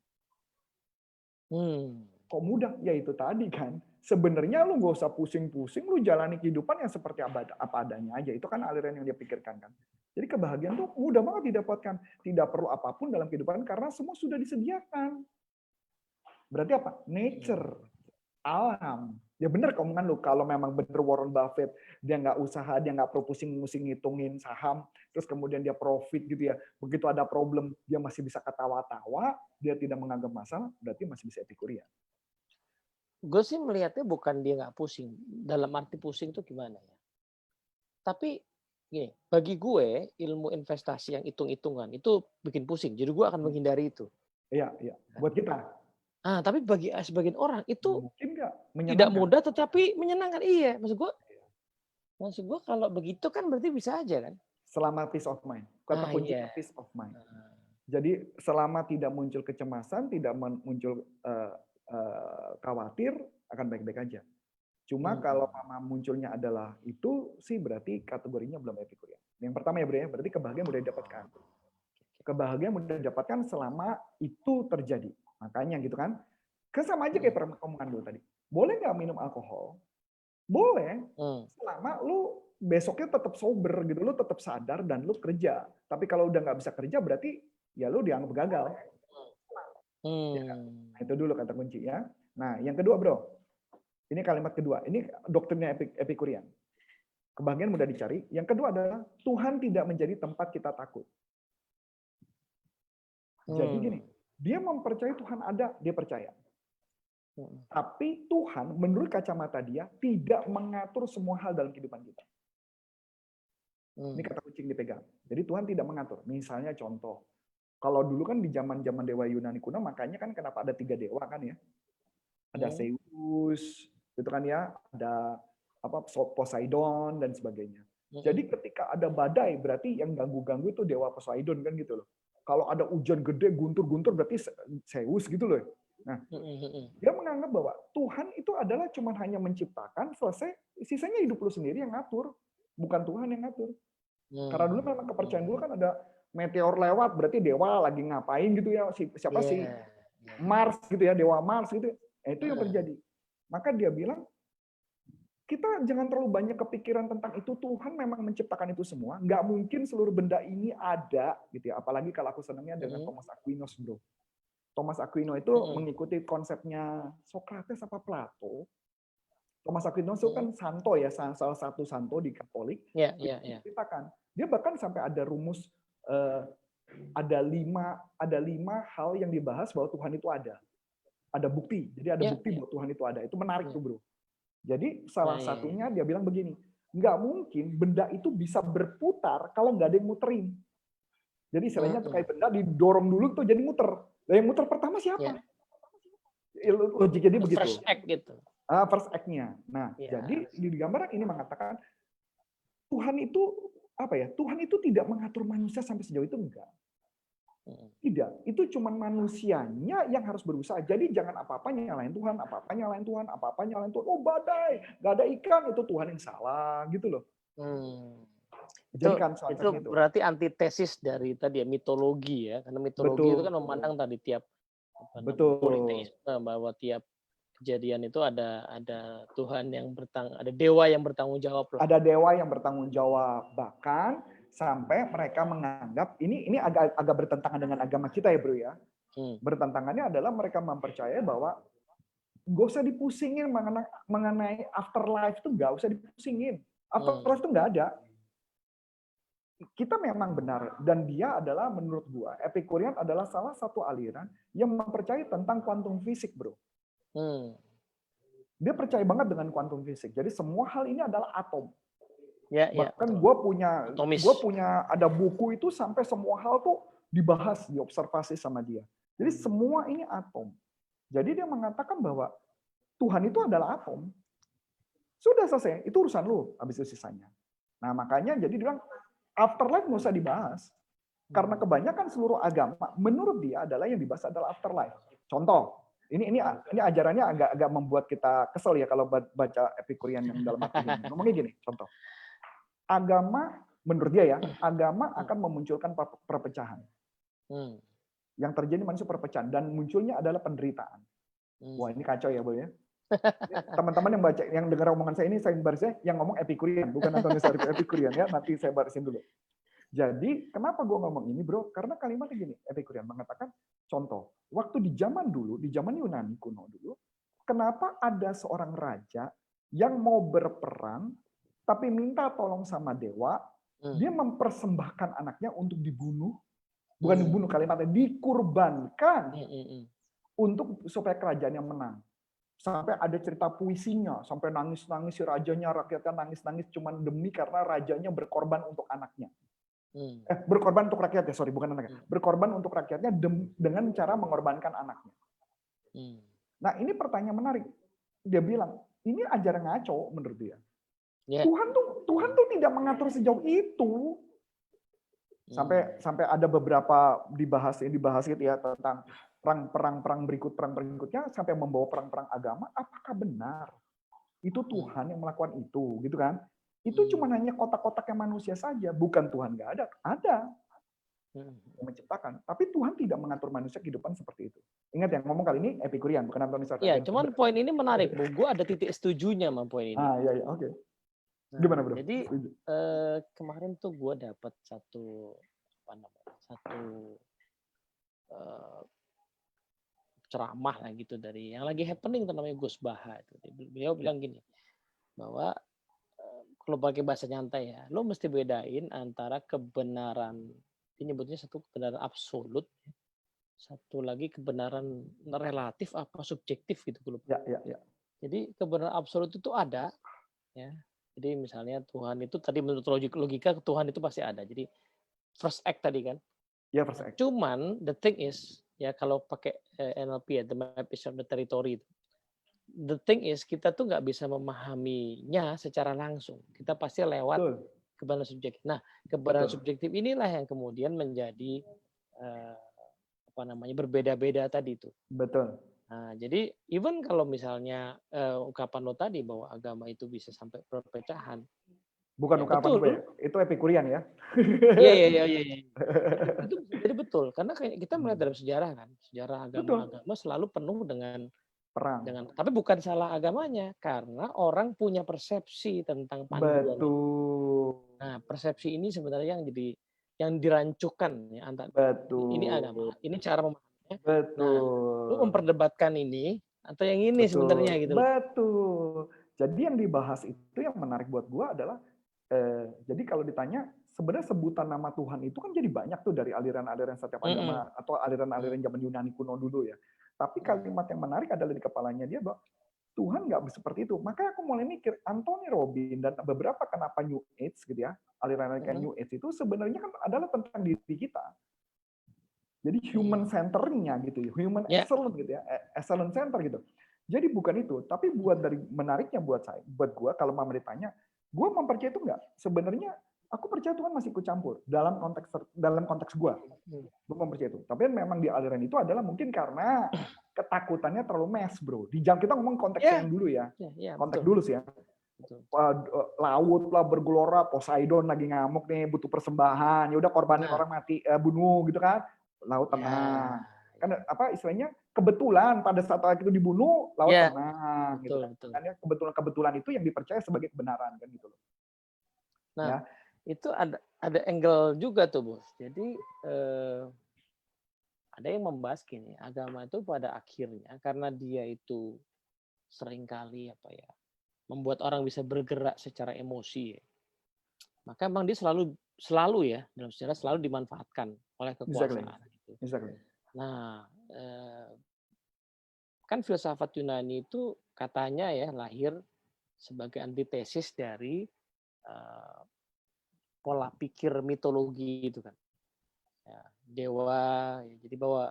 Speaker 1: Kok mudah? Ya itu tadi kan. Sebenarnya lu nggak usah pusing-pusing, lu jalani kehidupan yang seperti apa adanya aja. Itu kan aliran yang dia pikirkan kan. Jadi kebahagiaan tuh mudah banget didapatkan. Tidak perlu apapun dalam kehidupan karena semua sudah disediakan. Berarti apa? Nature, alam. Ya benar omongan lu, kalau memang bener Warren Buffett, dia nggak usaha, dia nggak perlu pusing-pusing ngitungin saham, terus kemudian dia profit gitu ya. Begitu ada problem, dia masih bisa ketawa-tawa, dia tidak menganggap masalah, berarti masih bisa epikurean.
Speaker 2: Gue sih melihatnya bukan dia nggak pusing. Dalam arti pusing itu gimana ya? Tapi gini, bagi gue ilmu investasi yang hitung-hitungan itu bikin pusing. Jadi gue akan menghindari itu.
Speaker 1: Iya, iya. Buat kita.
Speaker 2: Tapi bagi sebagian orang itu
Speaker 1: Mungkin nggak
Speaker 2: tidak
Speaker 1: menyenangkan.
Speaker 2: mudah tetapi menyenangkan. Iya, maksud gue kalau begitu kan berarti bisa aja kan?
Speaker 1: Selama peace of mind. Kata kuncinya peace of mind. Jadi selama tidak muncul kecemasan, tidak muncul khawatir, akan baik-baik aja. Cuma kalau mama munculnya adalah itu sih berarti kategorinya belum epikurean. Yang pertama ya bro ya, berarti kebahagiaan mudah didapatkan. Kebahagiaan mudah didapatkan selama itu terjadi. Makanya gitu kan. Sama aja kayak omongan dulu tadi. Boleh nggak minum alkohol? Boleh. Selama lu besoknya tetap sober gitu, lu tetap sadar dan lu kerja. Tapi kalau udah nggak bisa kerja berarti ya lu dianggap gagal. Ya, itu dulu kata kunci ya. Nah, yang kedua bro. Ini kalimat kedua. Ini doktrinnya epikurean. Kebahagiaan mudah dicari. Yang kedua adalah Tuhan tidak menjadi tempat kita takut. Jadi gini, dia mempercayai Tuhan ada, dia percaya. Tapi Tuhan, menurut kacamata dia, tidak mengatur semua hal dalam kehidupan kita. Ini kata kunci yang dipegang. Jadi Tuhan tidak mengatur. Misalnya contoh, kalau dulu kan di zaman-zaman dewa Yunani kuno, makanya kan kenapa ada 3 dewa kan ya? Ada Zeus, gitu kan ya, ada Poseidon dan sebagainya. Jadi ketika ada badai, berarti yang ganggu-ganggu itu dewa Poseidon kan gitu loh. Kalau ada hujan gede, guntur-guntur, berarti Zeus gitu loh. Nah, dia menganggap bahwa Tuhan itu adalah cuma hanya menciptakan, selesai, sisanya hidup lu sendiri yang ngatur. Bukan Tuhan yang ngatur. Karena dulu memang kepercayaan dulu kan ada meteor lewat, berarti dewa lagi ngapain gitu ya. Siapa sih? Mars gitu ya, dewa Mars gitu. Itu yang terjadi. Maka dia bilang, kita jangan terlalu banyak kepikiran tentang itu. Tuhan memang menciptakan itu semua. Nggak mungkin seluruh benda ini ada, gitu ya. Apalagi kalau aku senangnya dengan Thomas Aquinas, bro. Thomas Aquino itu mengikuti konsepnya Socrates apa Plato. Thomas Aquinas itu kan santo ya, salah satu santo di Katolik. Dia ceritakan. Dia bahkan sampai ada rumus, ada lima hal yang dibahas bahwa Tuhan itu ada. Ada bukti. Jadi ada bukti bahwa Tuhan itu ada. Itu menarik tuh bro. Jadi salah satunya dia bilang begini, nggak mungkin benda itu bisa berputar kalau nggak ada yang muterin. Jadi istilahnya tuh kayak benda didorong dulu tuh jadi muter. Nah, yang muter pertama siapa? Logiknya begitu.
Speaker 2: First act gitu.
Speaker 1: First act-nya. Nah, jadi di gambaran ini mengatakan Tuhan itu apa ya? Tuhan itu tidak mengatur manusia sampai sejauh itu enggak. Tidak, itu cuma manusianya yang harus berusaha. Jadi jangan apa-apa nyalain Tuhan, apa-apa nyalain Tuhan, apa-apa nyalain Tuhan. Oh badai, nggak ada ikan, itu Tuhan yang salah, gitu loh.
Speaker 2: Jadi kan itu berarti antitesis dari tadi ya mitologi ya, karena mitologi itu kan memandang tadi tiap politeisme bahwa tiap kejadian itu ada Tuhan yang ada dewa yang bertanggung jawab loh.
Speaker 1: Ada dewa yang bertanggung jawab, bahkan sampai mereka menganggap ini agak bertentangan dengan agama kita ya bro ya. Bertentangannya adalah mereka mempercayai bahwa nggak usah dipusingin mengenai afterlife itu, nggak usah dipusingin. Afterlife itu nggak ada. Kita memang benar, dan dia adalah menurut gua Epikurean adalah salah satu aliran yang mempercayai tentang kuantum fisik bro. Dia percaya banget dengan kuantum fisik. Jadi semua hal ini adalah atom. Bahkan gue punya ada buku itu sampai semua hal tuh dibahas, diobservasi sama dia. Jadi semua ini atom. Jadi dia mengatakan bahwa Tuhan itu adalah atom. Sudah selesai, itu urusan lu, habis itu sisanya. Nah makanya jadi dia bilang afterlife nggak usah dibahas. Karena kebanyakan seluruh agama menurut dia adalah yang dibahas adalah afterlife. Contoh, ini ajarannya agak membuat kita kesel ya kalau baca Epikurean yang dalam arti ini. Ngomongnya gini, contoh. agama, menurut dia ya, agama akan memunculkan perpecahan. Yang terjadi manusia perpecahan dan munculnya adalah penderitaan. Wah, ini kacau ya, Bu ya. Teman-teman yang baca, yang dengar omongan saya ini, saya barisnya yang ngomong Epikurian, bukan Antonius Epikurian ya. Nanti saya barisin dulu. Jadi, kenapa gue ngomong ini, bro? Karena kalimatnya gini, Epikurian mengatakan, contoh, waktu di zaman dulu, di zaman Yunani kuno dulu, kenapa ada seorang raja yang mau berperang, tapi minta tolong sama dewa, dia mempersembahkan anaknya untuk dibunuh, bukan dibunuh kalimatnya, dikurbankan untuk supaya kerajaannya menang. Sampai ada cerita puisinya, sampai nangis-nangis si rajanya, rakyatnya nangis-nangis cuma demi karena rajanya berkorban untuk anaknya. Berkorban untuk rakyatnya, sorry, bukan anaknya. Berkorban untuk rakyatnya dengan cara mengorbankan anaknya. Nah, ini pertanyaan menarik. Dia bilang, ini ajaran ngaco menurut dia. Tuhan tuh tidak mengatur sejauh itu. Sampai ada beberapa dibahas gitu ya tentang perang berikutnya sampai membawa perang agama. Apakah benar itu Tuhan yang melakukan itu, gitu kan? Itu cuma hanya kotak-kotaknya manusia saja, bukan Tuhan nggak ada yang menciptakan. Tapi Tuhan tidak mengatur manusia kehidupan seperti itu. Ingat yang ngomong kali ini Epikurian, bukan Antonius.
Speaker 2: Iya, cuman poin ini menarik, Bu. Gue ada titik setujunya sama poin ini.
Speaker 1: Iya, oke. Gimana, Bro?
Speaker 2: Jadi kemarin tuh gue dapat satu ceramah lah gitu dari yang lagi happening tuh namanya Gus Baha itu. Beliau bilang gini, bahwa kalau pakai bahasa nyantai ya, lo mesti bedain antara kebenaran, ini nyebutnya satu kebenaran absolut, satu lagi kebenaran relatif apa subjektif gitu gue lupa.
Speaker 1: Ya.
Speaker 2: Jadi kebenaran absolut itu ada, ya. Jadi misalnya Tuhan itu tadi menurut logika Tuhan itu pasti ada. Jadi first act tadi kan.
Speaker 1: Ya, first act.
Speaker 2: Cuman the thing is ya kalau pakai NLP ya, the map is of the territory. The thing is kita tuh nggak bisa memahaminya secara langsung. Kita pasti lewat kebenaran subjektif. Nah, kebenaran subjektif inilah yang kemudian menjadi berbeda-beda tadi itu.
Speaker 1: Betul.
Speaker 2: Nah, jadi even kalau misalnya ungkapan lo tadi bahwa agama itu bisa sampai perpecahan.
Speaker 1: Bukan ungkapan gue, itu Epikurian ya.
Speaker 2: Iya. Itu bisa jadi betul, karena kita melihat dalam sejarah kan, sejarah agama selalu penuh dengan
Speaker 1: perang.
Speaker 2: Tapi bukan salah agamanya, karena orang punya persepsi tentang panduan.
Speaker 1: Betul.
Speaker 2: Nah, persepsi ini sebenarnya yang dirancukan ya antara ini agama, ini cara memahaminya.
Speaker 1: Betul.
Speaker 2: Nah, lu memperdebatkan ini atau yang ini sebenarnya gitu.
Speaker 1: Betul. Jadi yang dibahas itu yang menarik buat gua adalah jadi kalau ditanya sebenarnya sebutan nama Tuhan itu kan jadi banyak tuh dari aliran-aliran setiap agama atau aliran-aliran zaman Yunani kuno dulu ya. Tapi kalimat yang menarik adalah di kepalanya dia bahwa Tuhan nggak seperti itu. Makanya aku mulai mikir Anthony Robbins dan beberapa kenapa New Age gitu ya, aliran-aliran New Age itu sebenarnya kan adalah tentang diri kita. Jadi human center-nya gitu ya, human excellence gitu ya, excellence center gitu. Jadi bukan itu, tapi dari menariknya buat gua kalau mau ditanya, gua mempercayai itu enggak? Sebenarnya aku percaya Tuhan masih ikut campur dalam konteks gua. Gua mempercayai itu. Tapi memang di aliran itu adalah mungkin karena ketakutannya terlalu mes, bro. Di jam kita ngomong konteks yang dulu ya. Konteks dulu sih ya. Laut lah bergelora, Poseidon lagi ngamuk nih, butuh persembahan. Ya udah korbanin orang mati, bunuh gitu kan. Laut tenang. Kan istilahnya kebetulan pada saat itu dibunuh laut tenang gitu kan. Kebetulan itu yang dipercaya sebagai kebenaran kan gitu loh.
Speaker 2: Nah, itu ada angle juga tuh, Bos. Jadi ada yang membahas gini, agama itu pada akhirnya karena dia itu seringkali membuat orang bisa bergerak secara emosi. Maka memang dia selalu ya dalam sejarah selalu dimanfaatkan oleh kekuasaan.
Speaker 1: Exactly.
Speaker 2: Nah, kan filsafat Yunani itu katanya ya lahir sebagai antitesis dari pola pikir mitologi itu kan. Ya, dewa, jadi bahwa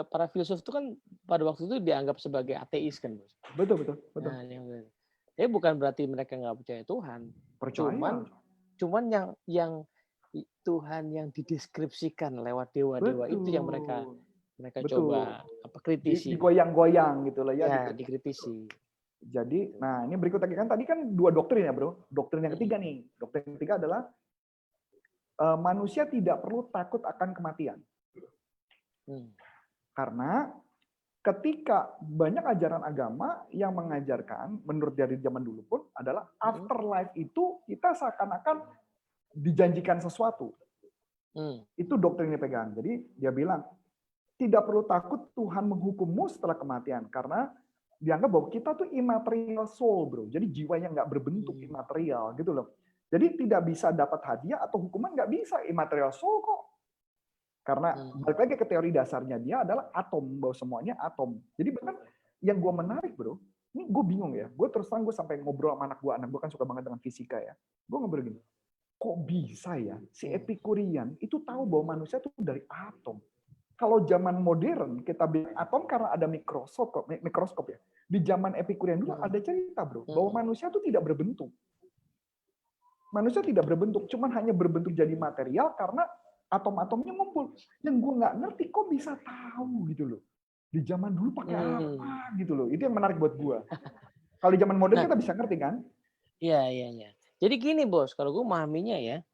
Speaker 2: para filsuf itu kan pada waktu itu dianggap sebagai ateis kan, Bos.
Speaker 1: Betul.
Speaker 2: Nah, jadi bukan berarti mereka nggak percaya Tuhan.
Speaker 1: Percaya.
Speaker 2: Cuman yang Tuhan yang dideskripsikan lewat dewa-dewa itu yang mereka coba kritisi.
Speaker 1: Digoyang-goyang gitu lah ya.
Speaker 2: Dikritisi.
Speaker 1: Jadi, nah ini berikut lagi kan tadi kan 2 doktrin ya, Bro. Doktrin yang ketiga nih. Doktrin yang ketiga adalah manusia tidak perlu takut akan kematian. Karena ketika banyak ajaran agama yang mengajarkan, menurut dari zaman dulu pun, adalah afterlife itu kita seakan-akan dijanjikan sesuatu. Itu doktrin yang pegang. Jadi dia bilang, tidak perlu takut Tuhan menghukummu setelah kematian. Karena dianggap bahwa kita tuh immaterial soul, Bro. Jadi jiwa yang nggak berbentuk imaterial gitu loh. Jadi tidak bisa dapat hadiah atau hukuman, nggak bisa immaterial soul kok. Karena balik lagi ke teori dasarnya dia adalah atom, bahwa semuanya atom. Jadi bahkan yang gue menarik, Bro, ini gue bingung ya. Gue terus terang gue sampai ngobrol sama anak gue kan suka banget dengan fisika ya. Gue ngobrol gini, kok bisa ya si Epikurian itu tahu bahwa manusia itu dari atom. Kalau zaman modern kita bilang atom karena ada mikroskop ya. Di zaman Epikurian dulu ada cerita, Bro, bahwa manusia itu tidak berbentuk. Manusia tidak berbentuk, cuman hanya berbentuk jadi material karena atom-atomnya ngumpul. Yang gue nggak ngerti kok bisa tahu gitu loh. Di zaman dulu pakai apa gitu loh. Itu yang menarik buat gue. Kalau di zaman modern kita bisa ngerti kan?
Speaker 2: Iya. Jadi gini Bos, kalau gue memahaminya ya,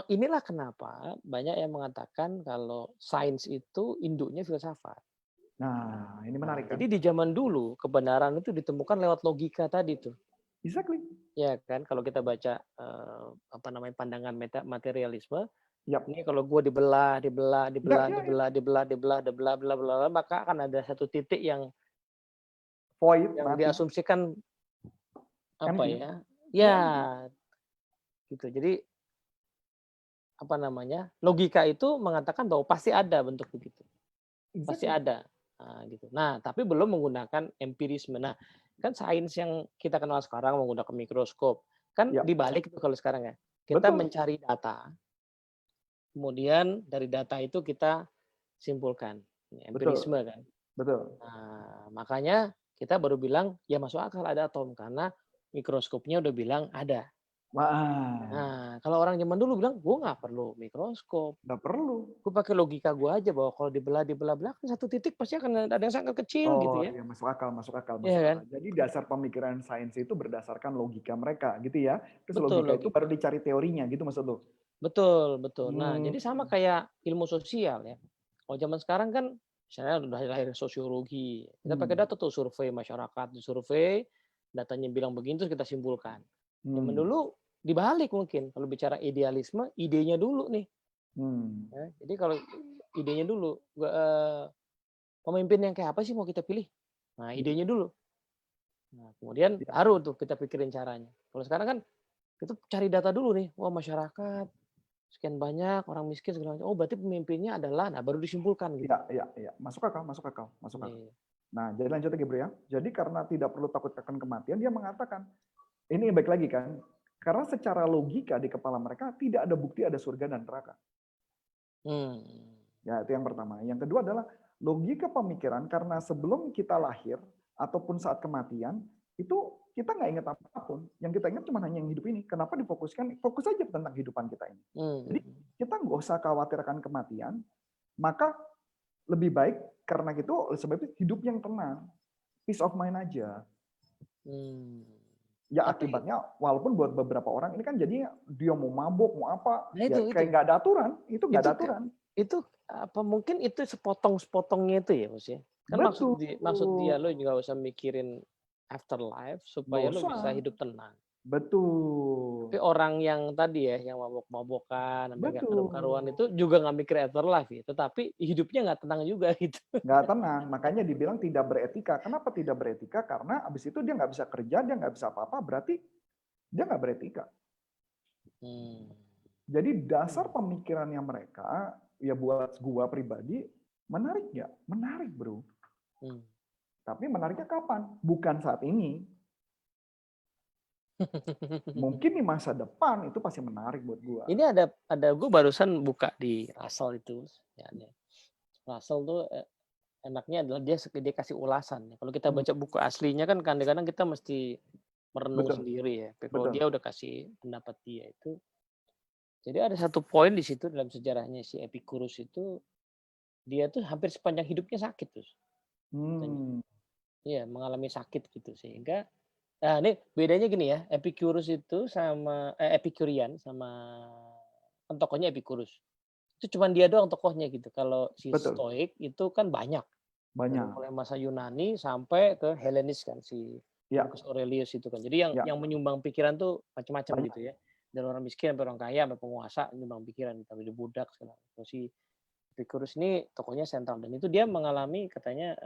Speaker 2: inilah kenapa banyak yang mengatakan kalau sains itu induknya filsafat.
Speaker 1: Nah, ini menarik kan?
Speaker 2: Jadi di zaman dulu kebenaran itu ditemukan lewat logika tadi tuh.
Speaker 1: Exactly.
Speaker 2: Ya kan, kalau kita baca pandangan materialisme, ini kalau gue dibelah, maka akan ada satu titik yang
Speaker 1: void,
Speaker 2: yang
Speaker 1: mati.
Speaker 2: diasumsikan apa
Speaker 1: empty.
Speaker 2: ya? Ya, gitu. Jadi logika itu mengatakan bahwa pasti ada bentuk begitu, pasti ada. Gitu. Nah, tapi belum menggunakan empirisme. Nah, kan sains yang kita kenal sekarang menggunakan mikroskop, kan dibalik itu kalau sekarang ya. Kita mencari data, kemudian dari data itu kita simpulkan, empirisme kan.
Speaker 1: Betul.
Speaker 2: Nah, makanya kita baru bilang ya masuk akal ada atom karena mikroskopnya udah bilang ada. Nah, kalau orang zaman dulu bilang, gue nggak perlu mikroskop.
Speaker 1: Nggak perlu.
Speaker 2: Gue pakai logika gue aja bahwa kalau dibelah kan satu titik pasti akan ada yang sangat kecil gitu ya.
Speaker 1: Iya, masuk akal.
Speaker 2: Iya kan?
Speaker 1: Jadi dasar pemikiran sains itu berdasarkan logika mereka gitu ya. Terus
Speaker 2: Betul,
Speaker 1: logika itu baru dicari teorinya gitu maksud lo?
Speaker 2: Betul. Nah, jadi sama kayak ilmu sosial ya. Kalau zaman sekarang kan misalnya udah lahir sosiologi, kita pakai data tuh survei masyarakat, survei datanya bilang begini terus kita simpulkan. Zaman dulu dibalik mungkin kalau bicara idealisme, idenya dulu nih. Jadi kalau idenya dulu, pemimpin yang kayak apa sih mau kita pilih? Nah, idenya dulu. Nah, kemudian baru tuh kita pikirin caranya. Kalau sekarang kan kita cari data dulu nih. Wah, masyarakat sekian banyak, orang miskin segala macam. Oh, berarti pemimpinnya adalah, nah baru disimpulkan gitu.
Speaker 1: Iya. Masuk akal. Nah, jadi lanjut lagi Bro ya. Jadi karena tidak perlu takut akan kematian, dia mengatakan, ini baik lagi kan, karena secara logika di kepala mereka tidak ada bukti ada surga dan neraka. Ya, itu yang pertama. Yang kedua adalah logika pemikiran karena sebelum kita lahir ataupun saat kematian, itu kita nggak ingat apapun. Yang kita ingat cuma hanya yang hidup ini. Kenapa fokus aja tentang kehidupan kita ini. Jadi kita nggak usah khawatir akan kematian, maka lebih baik karena gitu sebab itu hidup yang tenang, peace of mind aja. Ya akibatnya walaupun buat beberapa orang ini kan jadinya dia mau mabuk mau apa, kayak nggak ada aturan, itu nggak ada aturan.
Speaker 2: Itu apa mungkin itu sepotong-sepotongnya itu ya maksudnya? Kan maksud dia lo juga usah mikirin afterlife supaya lo bisa hidup tenang.
Speaker 1: Betul.
Speaker 2: Tapi orang yang tadi ya, yang mabok-mabokan, sampai nggak karu-karuan itu juga nggak mikir afterlife ya, tetapi hidupnya nggak tenang juga gitu.
Speaker 1: Nggak tenang, makanya dibilang tidak beretika. Kenapa tidak beretika? Karena abis itu dia nggak bisa kerja, dia nggak bisa apa-apa, berarti dia nggak beretika. Jadi dasar pemikirannya mereka, ya buat gua pribadi, menarik nggak? Menarik bro. Tapi menariknya kapan? Bukan saat ini. Mungkin di masa depan itu pasti menarik buat gua.
Speaker 2: Ini ada gua barusan buka di Russell itu. Ya, Russell tuh enaknya adalah dia kasih ulasan. Kalau kita baca buku aslinya kan kadang-kadang kita mesti merenung sendiri ya. Tapi kalau dia udah kasih pendapat dia itu. Jadi ada satu poin di situ dalam sejarahnya si Epicurus itu, dia tuh hampir sepanjang hidupnya sakit terus. mengalami sakit gitu sehingga ini bedanya gini ya, Epicurus itu sama Epicurean sama kan tokohnya Epicurus. Itu cuman dia doang tokohnya gitu. Kalau si
Speaker 1: Betul,
Speaker 2: Stoik itu kan banyak. Dari
Speaker 1: banyak.
Speaker 2: mulai masa Yunani sampai ke Helenis kan si
Speaker 1: Ya,
Speaker 2: Marcus Aurelius itu kan. Jadi
Speaker 1: ya,
Speaker 2: yang menyumbang pikiran tuh macam-macam
Speaker 1: banyak.
Speaker 2: gitu ya. Dari orang miskin sampai orang kaya sampai penguasa menyumbang pikiran tapi di budak segala. Terus si Epicurus ini tokohnya sentral dan itu dia mengalami katanya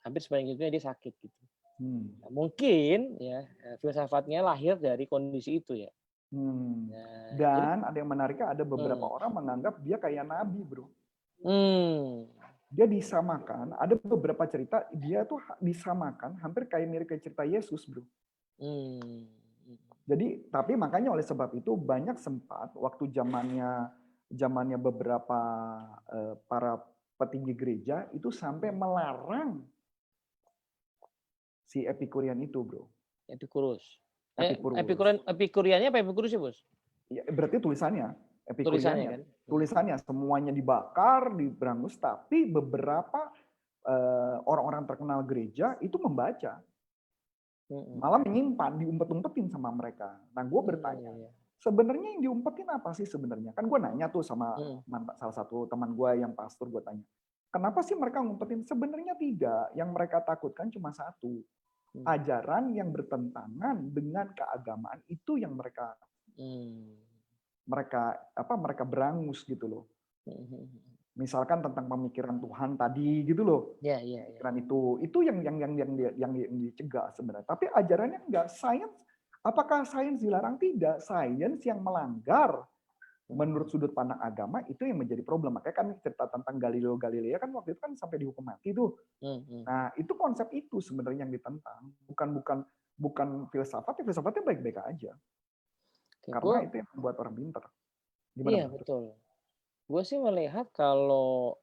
Speaker 2: hampir sepanjang hidupnya dia sakit gitu.
Speaker 1: Hmm.
Speaker 2: Nah, mungkin ya filsafatnya lahir dari kondisi itu ya.
Speaker 1: Hmm.
Speaker 2: Nah, jadi
Speaker 1: Dan ada yang menariknya, ada beberapa
Speaker 2: hmm,
Speaker 1: orang menganggap dia kayak nabi, bro.
Speaker 2: hmm,
Speaker 1: Dia disamakan, ada beberapa cerita dia tuh disamakan hampir kayak mirip kayak cerita Yesus, bro.
Speaker 2: hmm,
Speaker 1: Jadi, tapi makanya oleh sebab itu banyak sempat waktu zamannya beberapa para petinggi gereja itu sampai melarang si Epikurian itu, bro.
Speaker 2: Epicurus.
Speaker 1: Epicurus.
Speaker 2: Epikuriannya apa Epicurus sih, Bos?
Speaker 1: Ya, berarti tulisannya,
Speaker 2: Tulisannya
Speaker 1: Epikuriannya.
Speaker 2: kan?
Speaker 1: Tulisannya semuanya dibakar, diberangus, tapi beberapa orang-orang terkenal gereja itu membaca,
Speaker 2: Mhm.
Speaker 1: malah menyimpan, diumpet-umpetin sama mereka. Nah, gue
Speaker 2: Iya
Speaker 1: bertanya,
Speaker 2: iya.
Speaker 1: sebenarnya yang diumpetin apa sih sebenarnya? Kan gue nanya tuh sama
Speaker 2: Mhm.
Speaker 1: salah satu teman gue yang pastor, gue tanya, kenapa sih mereka ngumpetin? Sebenarnya tidak, yang mereka takutkan cuma satu,
Speaker 2: Mmm.
Speaker 1: ajaran yang bertentangan dengan keagamaan itu yang mereka
Speaker 2: Mmm.
Speaker 1: mereka mereka berangus gitu loh.
Speaker 2: Mhm mhm.
Speaker 1: Misalkan tentang pemikiran Tuhan tadi gitu loh.
Speaker 2: Iya iya iya.
Speaker 1: Pemikiran itu yang dicegah sebenarnya. Tapi ajarannya enggak. Sains, apakah sains dilarang? Tidak. Sains yang melanggar menurut
Speaker 2: Mhm.
Speaker 1: sudut pandang agama itu yang menjadi problem. Makanya kan cerita tentang Galileo Galilei kan waktu itu kan sampai dihukum mati tuh.
Speaker 2: Mhm.
Speaker 1: Nah, itu konsep itu sebenarnya yang ditentang. Bukan filsafat, filsafatnya baik-baik aja.
Speaker 2: Oke,
Speaker 1: Karena itu yang membuat orang pinter. Gimana,
Speaker 2: iya
Speaker 1: Bro?
Speaker 2: betul. Gue sih melihat kalau,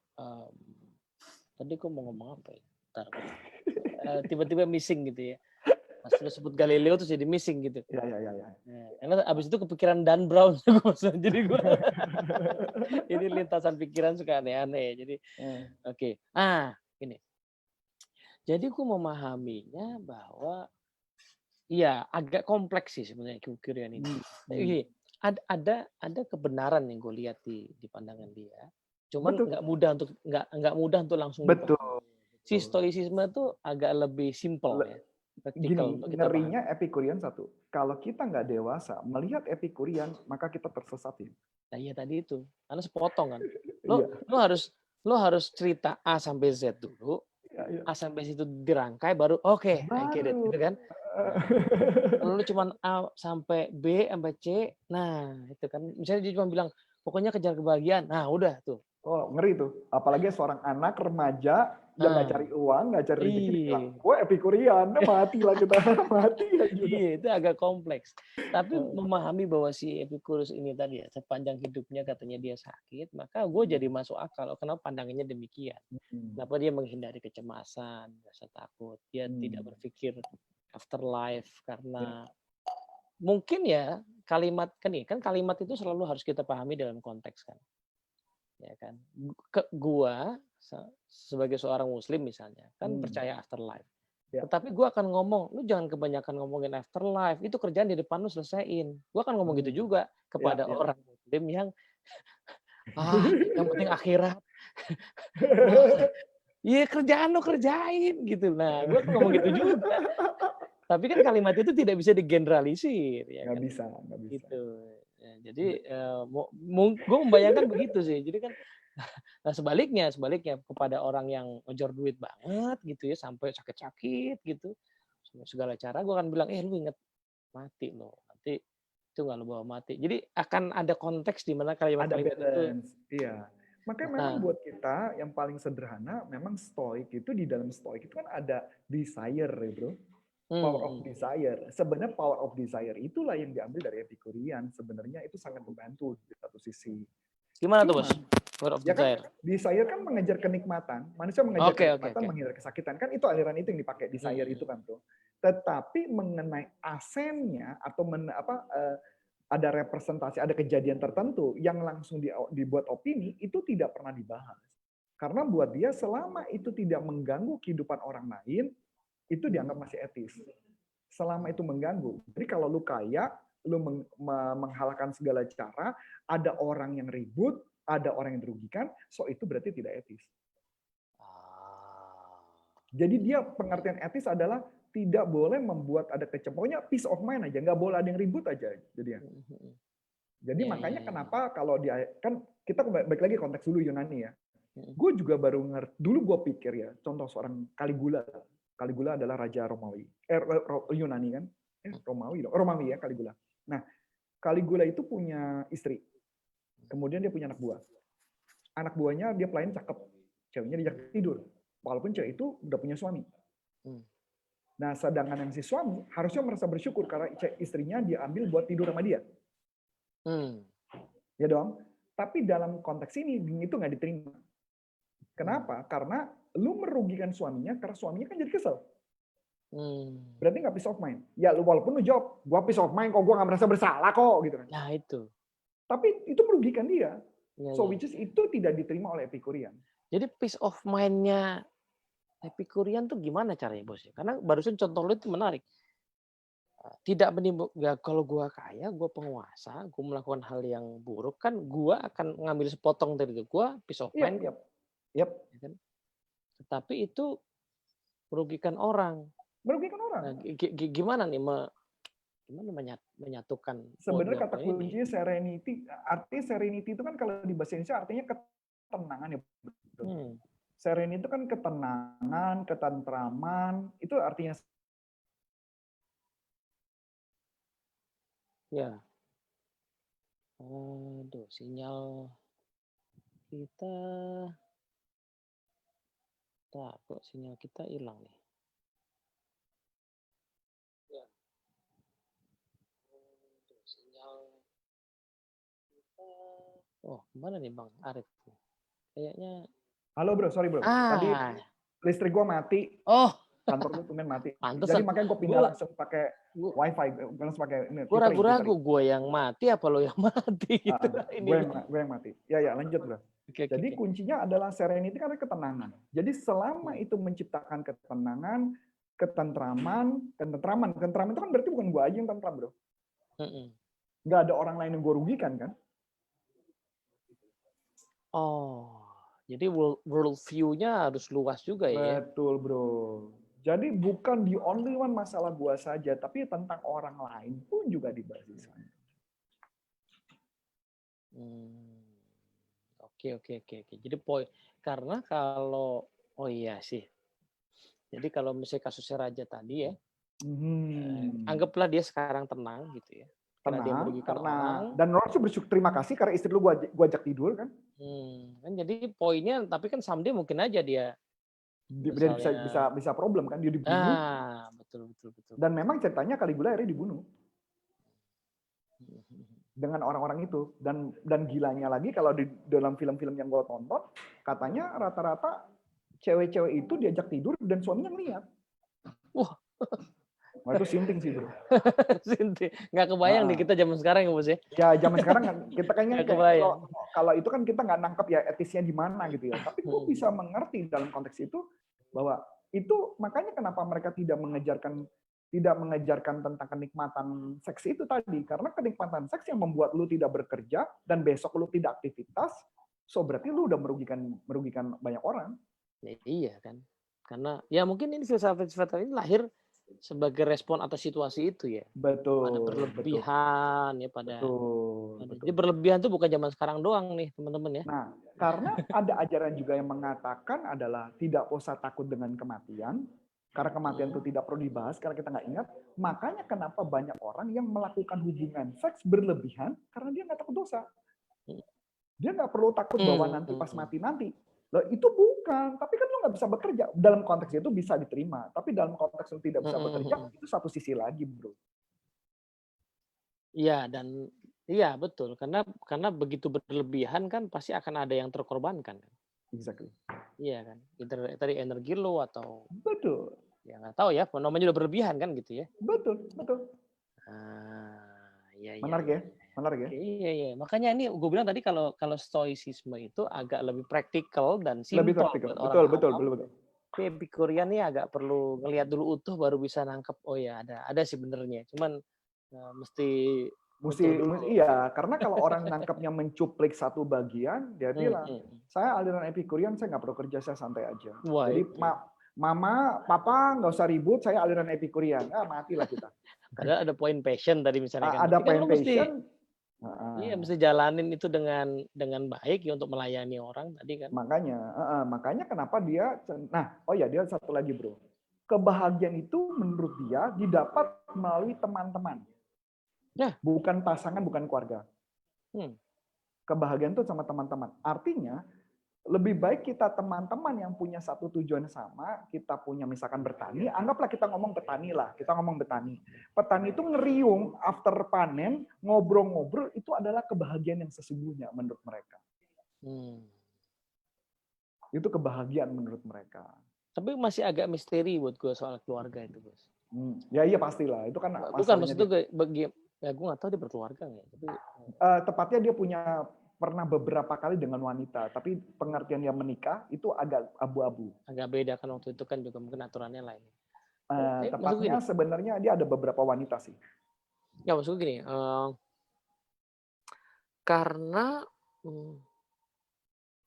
Speaker 2: tadi gue mau ngomong apa ya? Bentar bentar. Tiba-tiba missing gitu ya. Pas lu sebut Galileo terus jadi missing gitu.
Speaker 1: Ya, ya, ya, ya.
Speaker 2: Nah, karena abis itu kepikiran Dan Brown jadi gue ini lintasan pikiran suka aneh-aneh. Jadi oke. Gini. Jadi gue memahaminya bahwa iya agak kompleks sih sebenarnya kekirian ini.
Speaker 1: Hmm, hmm.
Speaker 2: Gini, ada kebenaran yang gue lihat di pandangan dia. Cuman
Speaker 1: Betul,
Speaker 2: nggak mudah untuk langsung
Speaker 1: betul,
Speaker 2: dipahami. Si
Speaker 1: betul.
Speaker 2: stoicisme tuh agak lebih simple ya, praktikal
Speaker 1: Gini,
Speaker 2: untuk kita pahami.
Speaker 1: ngerinya Epikurian satu. Kalau kita nggak dewasa melihat Epikurian, maka kita tersesat ya.
Speaker 2: Nah iya tadi itu, karena sepotong kan. Lo
Speaker 1: Iya,
Speaker 2: lo harus cerita A sampai Z dulu,
Speaker 1: iya, iya.
Speaker 2: A sampai situ dirangkai baru oke, I get it
Speaker 1: Baru.
Speaker 2: gitu kan. Nah, kalau lu cuman A sampai B sampai C, nah itu kan misalnya dia cuma bilang pokoknya kejar kebahagiaan. Nah, udah tuh.
Speaker 1: Oh, ngeri tuh. Apalagi seorang anak remaja yang nggak cari
Speaker 2: Nah,
Speaker 1: uang, nggak cari rezeki, dibilang,
Speaker 2: iya.
Speaker 1: gue Epikurian, nah, mati lah kita, mati aja udah.
Speaker 2: Iya, itu agak kompleks. Tapi memahami bahwa si Epicurus ini tadi ya, sepanjang hidupnya katanya dia sakit, maka gue jadi masuk akal. Oh, kenapa pandangannya demikian?
Speaker 1: Hmm,
Speaker 2: Kenapa dia menghindari kecemasan, rasa takut. Dia tidak
Speaker 1: hmm,
Speaker 2: berpikir afterlife
Speaker 1: ya,
Speaker 2: karena mungkin ya kalimat kan kalimat itu selalu harus kita pahami dalam konteks kan. Ya kan. Gua sebagai seorang muslim misalnya, kan
Speaker 1: hmm,
Speaker 2: percaya afterlife.
Speaker 1: ya,
Speaker 2: Tetapi gua akan ngomong, "Lu jangan kebanyakan ngomongin afterlife, itu kerjaan di depan lu selesaiin." Gua akan ngomong gitu
Speaker 1: hmm,
Speaker 2: juga
Speaker 1: ya,
Speaker 2: kepada
Speaker 1: ya.
Speaker 2: orang muslim yang, yang penting akhirat." Wah, iya kerjaan lu kerjain gitu. Nah, gua akan ngomong gitu juga. Tapi kan kalimat itu tidak bisa digeneralisir ya
Speaker 1: Nggak
Speaker 2: kan,
Speaker 1: bisa, nggak bisa.
Speaker 2: gitu. Ya, jadi, gue membayangkan begitu sih. Jadi kan nah sebaliknya kepada orang yang ngejar duit banget gitu ya, sampai sakit-sakit gitu, segala cara gue akan bilang, lu inget mati loh, nanti itu nggak lo bawa mati. Jadi akan ada konteks di mana
Speaker 1: Ada
Speaker 2: kalimat-kalimat itu
Speaker 1: balance, iya. Makanya memang
Speaker 2: heeh,
Speaker 1: buat kita yang paling sederhana, memang stoik itu di dalam stoik itu kan ada desire ya bro. Power of
Speaker 2: mhm.
Speaker 1: desire. Sebenarnya power of desire itulah yang diambil dari Epicurian. Sebenarnya itu sangat membantu di satu sisi.
Speaker 2: Gimana tuh, Bos?
Speaker 1: Cuma,
Speaker 2: Word of
Speaker 1: ya kan
Speaker 2: desire.
Speaker 1: desire kan mengejar kenikmatan. Manusia mengejar
Speaker 2: Oke oke
Speaker 1: kenikmatan,
Speaker 2: oke.
Speaker 1: menghindari kesakitan. Kan itu aliran itu yang dipakai desire itu
Speaker 2: Mhm.
Speaker 1: kan tuh. Tetapi mengenai asennya atau ada representasi, ada kejadian tertentu yang langsung dibuat opini, itu tidak pernah dibahas. Karena buat dia selama itu tidak mengganggu kehidupan orang lain, itu dianggap masih etis. Selama itu mengganggu. Jadi kalau lu kaya, lu menghalalkan segala cara, ada orang yang ribut, ada orang yang dirugikan, so itu berarti tidak etis. Jadi dia pengertian etis adalah tidak boleh membuat ada pokoknya peace of mind aja, nggak boleh ada yang ribut aja jadinya. Jadi makanya kenapa kalau dia kan kita balik lagi konteks dulu Yunani ya. Gue juga baru ngerti, dulu gue pikir ya, contoh seorang Caligula. Caligula adalah raja Romawi. Yunani kan? Romawi ya Caligula. Nah, Caligula itu punya istri. Kemudian dia punya anak buah. Anak buahnya dia pelayan cakep. Ceweknya diajak tidur. Walaupun cewek itu udah punya suami. Nah, sedangkan yang si suami harusnya merasa bersyukur karena istrinya dia ambil buat tidur sama dia. Ya dong. Tapi dalam konteks ini itu nggak diterima. Kenapa? Karena lu merugikan suaminya karena suaminya kan jadi kesel. Berarti nggak peace of mind. Ya walaupun lu jawab, gua peace of mind kok, gua nggak merasa bersalah kok gitu kan.
Speaker 2: Nah itu.
Speaker 1: Tapi itu merugikan dia. Which is itu tidak diterima oleh Epikurian.
Speaker 2: Jadi peace of mind-nya Epikurian tuh gimana caranya bos? Karena barusan contoh lu itu menarik. Tidak menimbulkan, kalau gua kaya, gua penguasa, gua melakukan hal yang buruk kan, gua akan ngambil sepotong dari itu. Gua peace of mind.
Speaker 1: Yep.
Speaker 2: Tetapi itu merugikan orang. Nah, gimana nih menyatukan?
Speaker 1: Sebenarnya kata kuncinya serenity. Arti serenity itu kan kalau di bahasa Indonesia artinya ketenangan ya. Serenity itu kan ketenangan, ketentraman. Itu artinya.
Speaker 2: Ya. Aduh, sinyal kita. Kok sinyal kita hilang nih? Ya. Sinyal kita. Oh, kemana nih Bang Arif? Kayaknya.
Speaker 1: Halo bro, sorry bro. Tadi listrik gua mati.
Speaker 2: Oh.
Speaker 1: Kantor gue tumen mati.
Speaker 2: Pantesan.
Speaker 1: Jadi makanya gue pindah langsung pakai wifi. Langsung pakai ini.
Speaker 2: Gue ragu-ragu, gue yang mati apa lo yang mati? Gitu.
Speaker 1: Gue yang mati. Ya lanjut bro. Jadi kuncinya adalah serenity kan ketenangan. Jadi selama itu menciptakan ketenangan, ketentraman itu kan berarti bukan gue aja yang tentram bro. Nggak ada orang lain yang gue rugikan kan?
Speaker 2: Oh, jadi world view-nya harus luas juga ya?
Speaker 1: Betul bro. Jadi bukan the only one masalah gua saja, tapi tentang orang lain pun juga dibahas di sana.
Speaker 2: Oke. Jadi karena kalau jadi kalau misalnya kasusnya Raja tadi ya, anggaplah dia sekarang tenang gitu ya.
Speaker 1: Tenang, dan orang tuh bersyukur terima kasih karena istri lu gua ajak tidur kan.
Speaker 2: Kan jadi poinnya, tapi kan someday mungkin aja dia
Speaker 1: bisa problem kan, dia dibunuh.
Speaker 2: Betul.
Speaker 1: Dan memang ceritanya Caligula akhirnya dibunuh dengan orang-orang itu. Dan gilanya lagi kalau di dalam film-film yang gue tonton, katanya rata-rata cewek-cewek itu diajak tidur dan suaminya ngeliat.
Speaker 2: Wah,
Speaker 1: itu sinting sih bro.
Speaker 2: Sinting, nggak kebayang nih kita zaman sekarang ya bos ya.
Speaker 1: Ya zaman sekarang kita kayaknya kalau itu kan kita nggak nangkep ya etisnya di mana gitu ya. Tapi gue bisa mengerti dalam konteks itu bahwa itu makanya kenapa mereka tidak mengejarkan tentang kenikmatan seks itu tadi, karena kenikmatan seks yang membuat lu tidak bekerja dan besok lu tidak aktivitas, so berarti lu udah merugikan banyak orang.
Speaker 2: Ya, iya kan, karena ya mungkin ini filsafat ini lahir sebagai respon atas situasi itu ya.
Speaker 1: Betul.
Speaker 2: Pada berlebihan
Speaker 1: betul.
Speaker 2: ya pada.
Speaker 1: Betul.
Speaker 2: Jadi berlebihan tuh bukan zaman sekarang doang nih teman-teman ya.
Speaker 1: Nah, karena ada ajaran juga yang mengatakan adalah tidak usah takut dengan kematian, karena kematian itu tidak perlu dibahas karena kita nggak ingat. Makanya kenapa banyak orang yang melakukan hubungan seks berlebihan karena dia nggak takut dosa. Dia nggak perlu takut bahwa nanti pas mati nanti. Loh, itu bukan, tapi kan lu nggak bisa bekerja. Dalam konteks itu bisa diterima, tapi dalam konteks lu tidak bisa bekerja, itu satu sisi lagi, bro.
Speaker 2: Iya, dan iya betul, karena begitu berlebihan kan pasti akan ada yang terkorbankan.
Speaker 1: Exactly.
Speaker 2: Iya kan, tadi energi lo atau.
Speaker 1: Betul.
Speaker 2: Ya nggak tahu ya, namanya udah berlebihan kan gitu ya.
Speaker 1: Betul.
Speaker 2: Iya.
Speaker 1: Menarik ya.
Speaker 2: Iya. Makanya ini gue bilang tadi kalau stoicisme itu agak lebih praktikal dan simple.
Speaker 1: Lebih praktikal. Betul.
Speaker 2: Tapi Epikurian nih agak perlu ngelihat dulu utuh baru bisa nangkep. Oh ya ada sih benernya. Cuman mesti utuh dulu.
Speaker 1: Iya, karena kalau orang nangkapnya mencuplik satu bagian, dia
Speaker 2: Hmm,
Speaker 1: bilang,
Speaker 2: hmm.
Speaker 1: saya aliran Epikurian, saya nggak perlu kerja, saya santai aja.
Speaker 2: Wah
Speaker 1: Jadi
Speaker 2: itu.
Speaker 1: mama, papa nggak usah ribut, saya aliran Epikurian. Matilah kita.
Speaker 2: Padahal ada poin passion tadi misalnya kan.
Speaker 1: Ada
Speaker 2: Berarti kan lo mesti
Speaker 1: passion.
Speaker 2: mesti jalanin itu dengan baik ya untuk melayani orang tadi kan.
Speaker 1: Makanya kenapa dia, dia satu lagi bro. Kebahagiaan itu menurut dia didapat melalui teman-teman.
Speaker 2: Nah.
Speaker 1: Bukan pasangan, bukan keluarga. Kebahagiaan itu sama teman-teman. Artinya, lebih baik kita teman-teman yang punya satu tujuan sama, kita punya misalkan bertani, anggaplah kita ngomong petani lah, kita ngomong petani. Petani itu ngeriung after panen, ngobrol-ngobrol, itu adalah kebahagiaan yang sesungguhnya menurut mereka. Itu kebahagiaan menurut mereka.
Speaker 2: Tapi masih agak misteri buat gue soal keluarga itu, Bos.
Speaker 1: Ya iya pastilah, itu kan
Speaker 2: bukan maksud gue ya gue nggak tahu dia berkeluarga nggak. Tapi
Speaker 1: tepatnya dia pernah beberapa kali dengan wanita, tapi pengertian yang menikah itu agak abu-abu.
Speaker 2: Agak beda kan waktu itu kan juga mungkin aturannya lain.
Speaker 1: Tepatnya sebenarnya dia ada beberapa wanita sih.
Speaker 2: Ya maksud gue gini, karena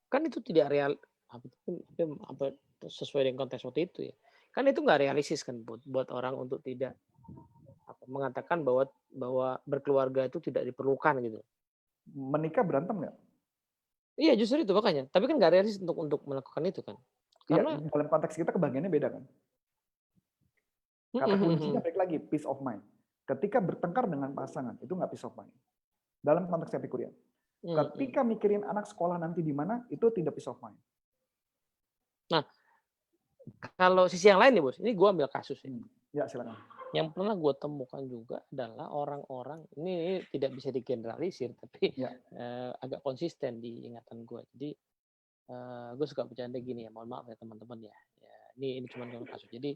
Speaker 2: kan itu tidak real apa sesuai dengan konteks waktu itu ya. Kan itu nggak realistis kan buat orang untuk tidak mengatakan bahwa berkeluarga itu tidak diperlukan gitu.
Speaker 1: Menikah berantem nggak?
Speaker 2: Iya justru itu makanya. Tapi kan nggak realistis untuk melakukan itu kan. Karena
Speaker 1: dalam konteks kita kebahagiaannya beda kan. Kata kuncinya balik lagi peace of mind. Ketika bertengkar dengan pasangan itu nggak peace of mind. Dalam konteks Epikurian. Ketika mikirin anak sekolah nanti di mana itu tidak peace of mind.
Speaker 2: Nah, kalau sisi yang lain nih bos, ini gue ambil kasus ya.
Speaker 1: Ya silakan.
Speaker 2: Yang pernah gue temukan juga adalah orang-orang ini tidak bisa digeneralisir tapi agak konsisten di ingatan gue. Jadi gue suka bercanda gini ya, mohon maaf ya teman-teman ya. Ini cuma kasus. Jadi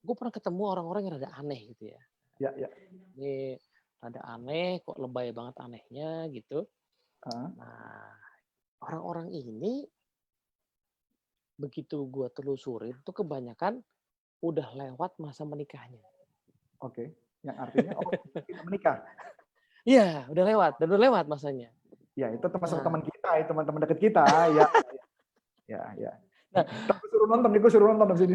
Speaker 2: gue pernah ketemu orang-orang yang rada aneh gitu ya.
Speaker 1: Ya.
Speaker 2: Ini rada aneh, kok lebay banget anehnya gitu. Nah, orang-orang ini begitu gue telusurin tuh kebanyakan udah lewat masa menikahnya.
Speaker 1: Oke, yang artinya tidak menikah.
Speaker 2: Iya, udah lewat masanya.
Speaker 1: Ya, itu termasuk teman kita, teman-teman dekat kita. Ya. Nah, gue suruh nonton di sini.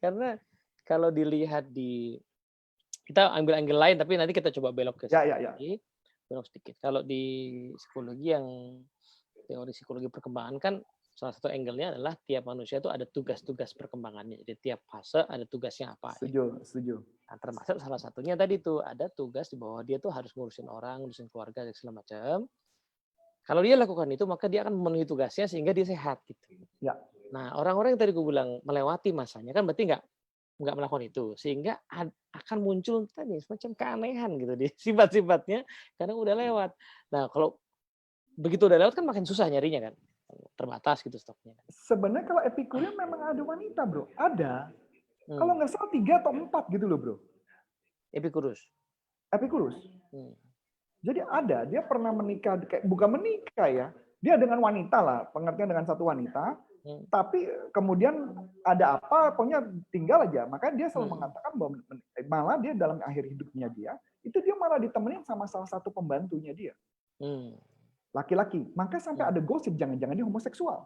Speaker 2: Karena kalau dilihat kita ambil angle lain, tapi nanti kita coba belok ke sini. Belok sedikit. Kalau di psikologi teori psikologi perkembangan kan salah satu angle-nya adalah tiap manusia itu ada tugas-tugas perkembangannya. Jadi tiap fase ada tugasnya apa.
Speaker 1: Setuju.
Speaker 2: Nah, termasuk salah satunya tadi tuh ada tugas di bawah dia tuh harus ngurusin orang, ngurusin keluarga dan segala macam. Kalau dia lakukan itu maka dia akan memenuhi tugasnya sehingga dia sehat gitu.
Speaker 1: Ya.
Speaker 2: Nah, orang-orang yang tadi gue bilang melewati masanya kan berarti nggak melakukan itu sehingga akan muncul tadi semacam keanehan gitu di sifat-sifatnya karena udah lewat. Nah, kalau begitu udah lewat kan makin susah nyarinya kan. Terbatas gitu stoknya.
Speaker 1: Sebenarnya kalau Epikurian memang ada wanita bro, ada. Kalau nggak salah 3 atau 4 gitu loh bro.
Speaker 2: Epikurus.
Speaker 1: Jadi ada, dia pernah menikah, bukan menikah ya, dia dengan wanita lah, pengertian dengan satu wanita, tapi kemudian ada apa, pokoknya tinggal aja. Makanya dia selalu mengatakan bahwa malah dia dalam akhir hidupnya dia malah ditemenin sama salah satu pembantunya dia. Laki-laki, maka sampai ada gosip jangan-jangan dia homoseksual.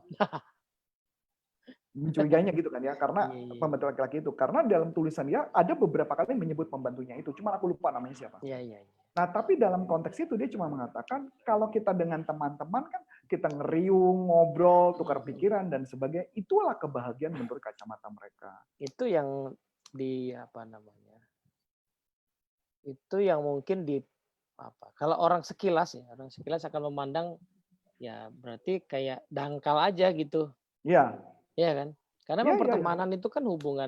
Speaker 1: Mencurigainya gitu kan ya, karena pembantu laki-laki itu. Karena dalam tulisan dia ada beberapa kali menyebut pembantunya itu, cuma aku lupa namanya siapa. Nah, tapi dalam konteks itu dia cuma mengatakan kalau kita dengan teman-teman kan kita ngeriung, ngobrol, tukar pikiran dan sebagainya, itulah kebahagiaan menurut kacamata mereka.
Speaker 2: Itu yang itu yang mungkin kalau orang sekilas akan memandang ya berarti kayak dangkal aja gitu. Iya kan? Karena pertemanan itu kan hubungan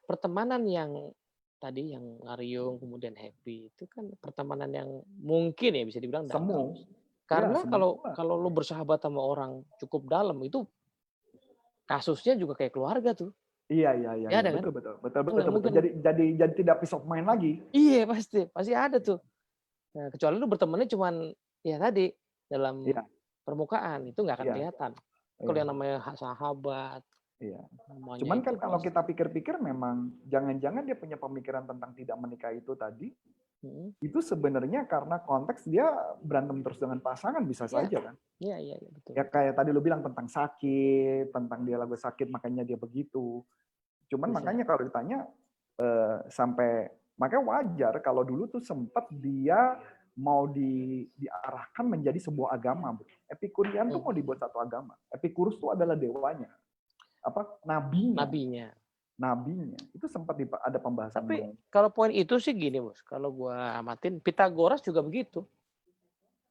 Speaker 2: pertemanan yang tadi yang ngariung kemudian happy itu kan pertemanan yang mungkin ya bisa dibilang dangkal. Karena kalau lu bersahabat sama orang cukup dalam itu kasusnya juga kayak keluarga tuh.
Speaker 1: Iya,
Speaker 2: kan?
Speaker 1: Betul. Jadi tidak peace of mind lagi.
Speaker 2: Iya pasti ada tuh. Nah, kecuali lu bertemannya cuman ya tadi dalam permukaan, itu nggak akan
Speaker 1: Iya,
Speaker 2: kelihatan. Kalau
Speaker 1: iya,
Speaker 2: yang namanya sahabat,
Speaker 1: iya.
Speaker 2: semuanya
Speaker 1: Cuman
Speaker 2: itu
Speaker 1: kan kalau
Speaker 2: pasti.
Speaker 1: kita pikir-pikir memang jangan-jangan dia punya pemikiran tentang tidak menikah itu tadi,
Speaker 2: Mm.
Speaker 1: itu sebenarnya karena konteks dia berantem terus dengan pasangan bisa
Speaker 2: Ya,
Speaker 1: saja kan.
Speaker 2: ya, betul,
Speaker 1: Ya
Speaker 2: betul.
Speaker 1: kayak tadi lu bilang tentang sakit, tentang dia lagu sakit makanya dia begitu. Cuman
Speaker 2: Bisa.
Speaker 1: makanya kalau ditanya sampai makanya wajar kalau dulu tuh sempat dia mau diarahkan menjadi sebuah agama. Epikurian tuh mau
Speaker 2: Mm.
Speaker 1: dibuat satu agama. Epikurus tuh adalah dewanya, apa nabinya,
Speaker 2: Nabinya.
Speaker 1: nabinya. Itu sempat ada pembahasan
Speaker 2: Tapi
Speaker 1: mau.
Speaker 2: kalau poin itu sih gini, Bos. Kalau gua amatin, Pitagoras juga begitu.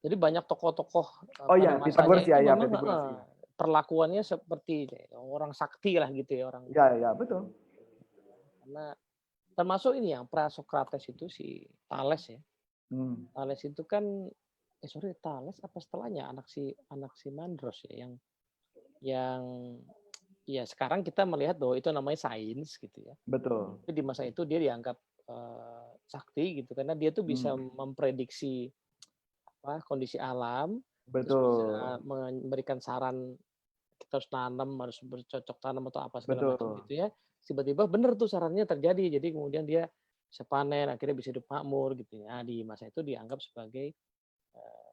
Speaker 2: Jadi banyak tokoh-tokoh
Speaker 1: Oh
Speaker 2: pada
Speaker 1: ya,
Speaker 2: masanya
Speaker 1: Pitagoras
Speaker 2: itu
Speaker 1: ya, ya,
Speaker 2: memang
Speaker 1: Pitagoras ya.
Speaker 2: perlakuannya seperti orang sakti lah gitu ya orang.
Speaker 1: Ya, ya, betul.
Speaker 2: Karena termasuk ini yang Prasokrates itu si Thales ya.
Speaker 1: Hmm,
Speaker 2: Thales itu kan Thales apa setelahnya anak si Mandros ya yang ya sekarang kita melihat bahwa itu namanya sains gitu ya.
Speaker 1: betul.
Speaker 2: Tapi di masa itu dia dianggap sakti gitu karena dia tuh bisa
Speaker 1: Hmm,
Speaker 2: memprediksi kondisi alam, terus
Speaker 1: betul.
Speaker 2: bisa memberikan saran kita harus tanam, harus bercocok tanam atau apa segala macam
Speaker 1: Betul.
Speaker 2: gitu ya. Tiba-tiba benar tuh sarannya terjadi. Jadi kemudian dia bisa panen, akhirnya bisa hidup makmur gitu ya. Di masa itu dianggap sebagai